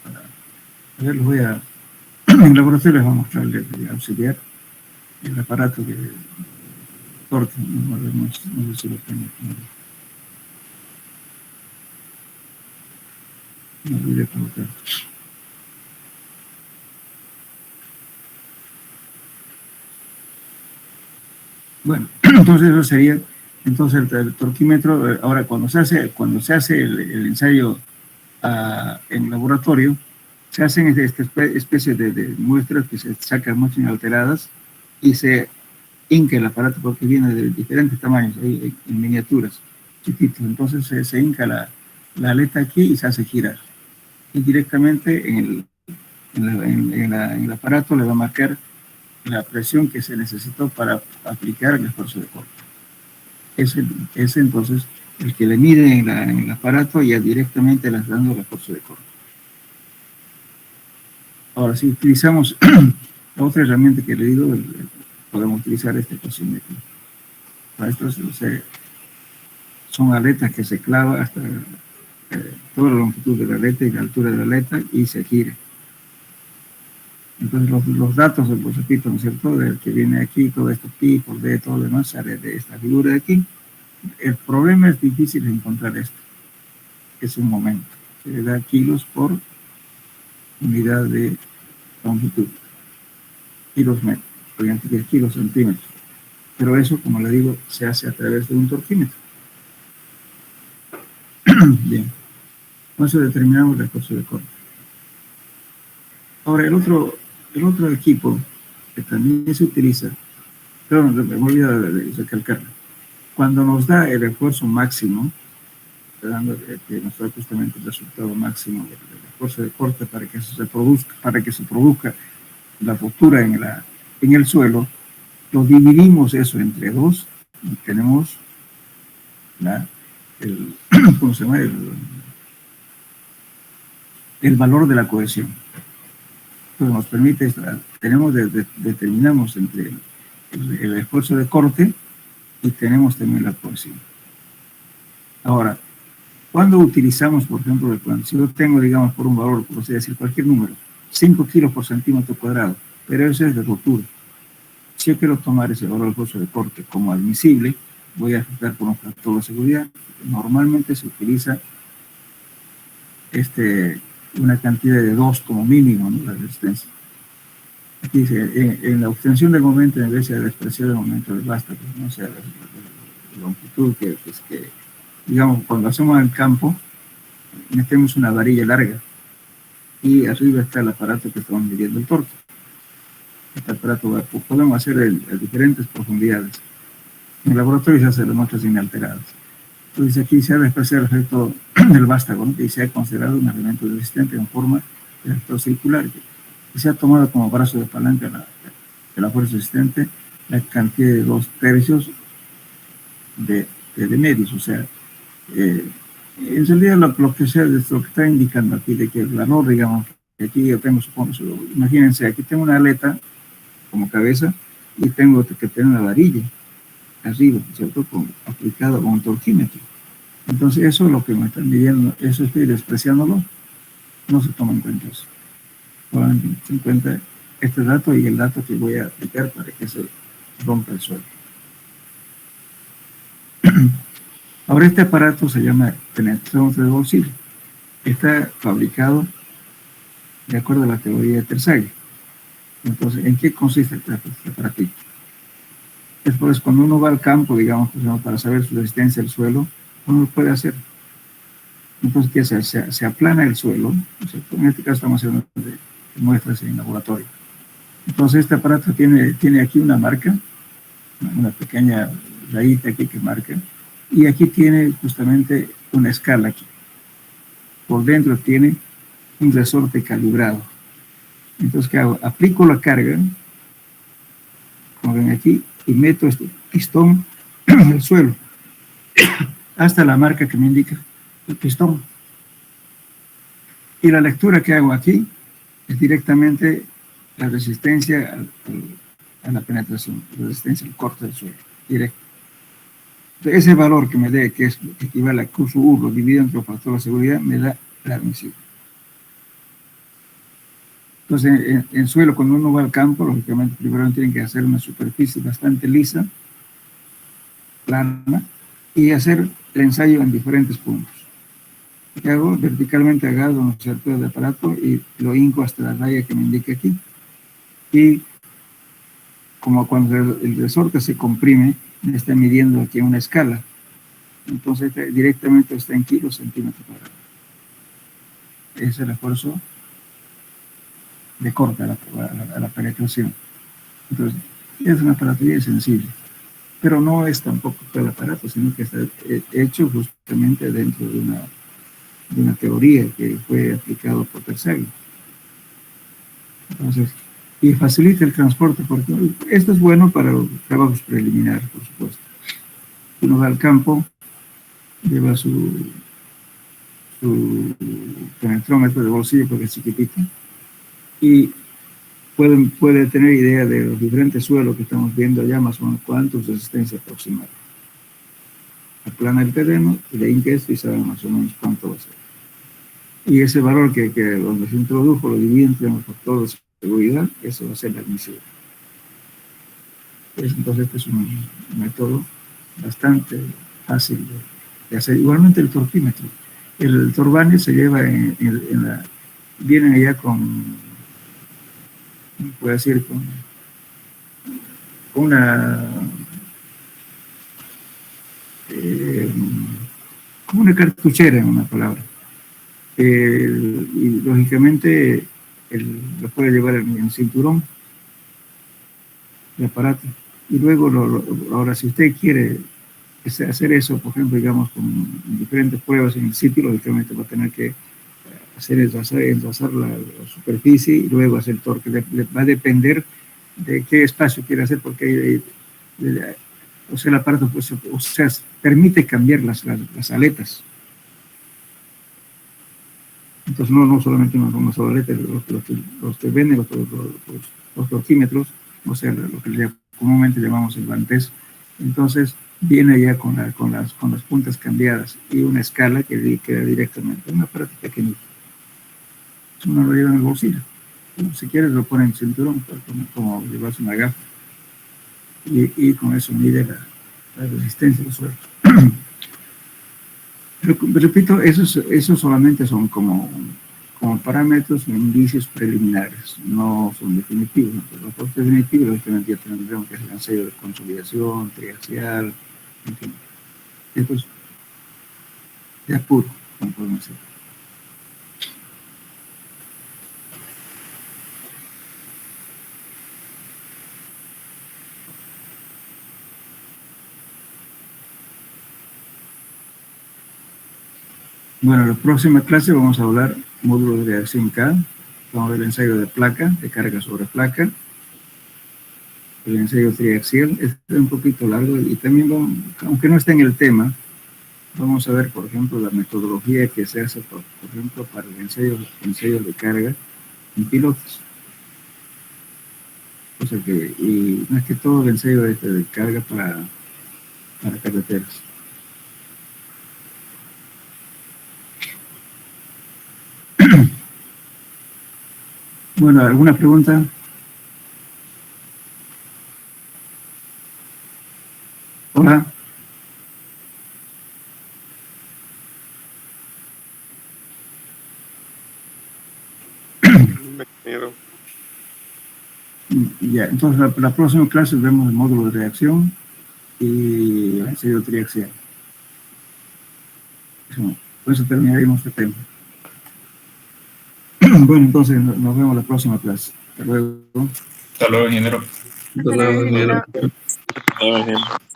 para... A ver, los voy a... En el laboratorio les voy a mostrarles, auxiliar, el aparato que corte. No sé si lo tengo. No olvidé colocar. Bueno, entonces eso sería, entonces el torquímetro. Ahora cuando se hace el ensayo en laboratorio, se hacen esta especie de muestras que se sacan muestras inalteradas y se hinca el aparato porque viene de diferentes tamaños, en miniaturas chiquitos. Entonces se hinca la aleta aquí y se hace girar. Y directamente en el aparato le va a marcar la presión que se necesitó para aplicar el esfuerzo de corte. Ese entonces, el que le mide en el aparato, ya directamente le está dando el esfuerzo de corte. Ahora, si utilizamos la otra herramienta que le digo, podemos utilizar este cosímetro. Para esto son aletas que se clava hasta toda la longitud de la aleta y la altura de la aleta y se gira. Entonces los datos, pues repito, ¿no es cierto?, del que viene aquí, todo esto pi por d, todo lo demás sale de esta figura de aquí. El problema es difícil de encontrar esto. Es un momento. Se le da kilos por unidad de longitud. Kilos metros, obviamente que es kilos centímetros. Pero eso, como le digo, se hace a través de un torquímetro. Bien. Con eso determinamos el esfuerzo de corte. Ahora, el otro equipo que también se utiliza, pero me voy a olvidar de recalcarlo. Cuando nos da el esfuerzo máximo, que nos da justamente el resultado máximo del esfuerzo de corte para que se produzca la ruptura en el suelo, lo dividimos eso entre dos y tenemos ¿cómo se llama? El valor de la cohesión. Entonces nos permite, determinamos entre el esfuerzo de corte y tenemos también la cohesión. Ahora, cuando utilizamos, por ejemplo, si yo tengo, digamos, por un valor, por así decir, cualquier número, 5 kilos por centímetro cuadrado, pero eso es de ruptura. Si yo quiero tomar ese valor de esfuerzo de corte como admisible, voy a ajustar por un factor de seguridad. Normalmente se utiliza una cantidad de 2 como mínimo, ¿no?, la resistencia. Aquí dice, en la obtención del momento, en vez de la expresión del momento del vástago, ¿no? O sea, la longitud que, digamos, cuando hacemos en campo, metemos una varilla larga y arriba está el aparato que estamos midiendo el torque. Este aparato podemos hacer a diferentes profundidades. En el laboratorio se hacen las muestras inalteradas. Entonces aquí se ha despreciado el efecto del vástago, ¿no?, que se ha considerado un elemento resistente en forma de efecto circular, que se ha tomado como brazo de palanca de la fuerza resistente la cantidad de 2/3 de medios. O sea, en realidad lo que está indicando aquí, de que el valor, digamos, que aquí yo tengo, imagínense, aquí tengo una aleta como cabeza y tengo que tener una varilla arriba, ¿cierto?, aplicado con un torquímetro. Entonces eso es lo que me están midiendo, eso estoy despreciándolo, no se toma en cuenta eso. Solamente se encuentra este dato y el dato que voy a aplicar para que se rompa el suelo. Ahora este aparato se llama penetración de bolsillo. Está fabricado de acuerdo a la teoría de Terzaghi. Entonces, ¿en qué consiste este aparatito? Después, cuando uno va al campo, digamos, para saber su resistencia al suelo, uno lo puede hacer. Entonces, ¿qué se hace? Se aplana el suelo, ¿cierto? En este caso estamos haciendo muestras en laboratorio. Entonces, este aparato tiene aquí una marca, una pequeña rayita aquí que marca, y aquí tiene justamente una escala aquí. Por dentro tiene un resorte calibrado. Entonces, ¿qué hago? Aplico la carga como ven aquí, y meto este pistón en el suelo, hasta la marca que me indica el pistón. Y la lectura que hago aquí es directamente la resistencia a la penetración, la resistencia al corte del suelo, directo. Entonces, ese valor que me dé, que es equivale a QSU lo dividido entre los factores de seguridad, me da la admisible. Entonces, en suelo, cuando uno va al campo, lógicamente, primero tienen que hacer una superficie bastante lisa, plana, y hacer el ensayo en diferentes puntos. ¿Qué hago? Verticalmente agarro un cierto de aparato y lo hinco hasta la raya que me indica aquí. Y como cuando el resorte se comprime, me está midiendo aquí una escala. Entonces, directamente está en kilos centímetros cuadrados. Ese es el esfuerzo de corte a la penetración. Entonces, es un aparato bien sensible, pero no es tampoco todo el aparato, sino que está hecho justamente dentro de una teoría que fue aplicado por Terzaghi. Entonces, y facilita el transporte, porque esto es bueno para los trabajos preliminares, por supuesto. Uno va al campo, lleva su penetrómetro de bolsillo porque es chiquitito, y puede tener idea de los diferentes suelos que estamos viendo allá, más o menos cuántos resistencia aproximada. Aplana el terreno y le hinca esto y sabe más o menos cuánto va a ser. Y ese valor que donde se introdujo lo divide entre los factores de seguridad, eso va a ser la admisible. Entonces este es un método bastante fácil de hacer. Igualmente el torquímetro. El torbane se lleva vienen allá con, puede decir, con una cartuchera, en una palabra. Y lógicamente lo puede llevar en cinturón de aparato. Y luego, ahora si usted quiere hacer eso, por ejemplo, digamos, con diferentes pruebas en el sitio, lógicamente va a tener que enlazar la superficie y luego hacer torque. Va a depender de qué espacio quiere hacer, porque o sea, el aparato pues, permite cambiar las aletas. Entonces no solamente una sola aleta, los que venden los torquímetros, o sea, lo que comúnmente llamamos el Vantes, entonces viene ya con las puntas cambiadas y una escala que queda directamente, una aparato pequeñito. Uno lo lleva en el bolsillo. Si quieres lo pone en el cinturón, como llevarse una gafa. Y con eso mide la resistencia del suelo. Pero, repito, esos solamente son como parámetros o indicios preliminares, no son definitivos. Los definitivos, lógicamente, ya tendremos que hacer el ensayo de consolidación, triaxial, en fin. Esto es de apuro, como podemos decir. Bueno, en la próxima clase vamos a hablar módulo de reacción K, vamos a ver el ensayo de placa, de carga sobre placa, el ensayo triaxial. Este es un poquito largo y también, aunque no esté en el tema, vamos a ver, por ejemplo, la metodología que se hace, por ejemplo, para el ensayo de carga en pilotos. O sea que, y más que todo el ensayo de carga para carreteras. Bueno, ¿alguna pregunta? Hola. Ya, entonces la próxima clase vemos el módulo de reacción y el ensayo triaxial. Por eso terminaremos este tema. Bueno, entonces nos vemos la próxima clase. Hasta luego. Hasta luego, ingeniero. Hasta luego, ingeniero. Hasta luego, ingeniero.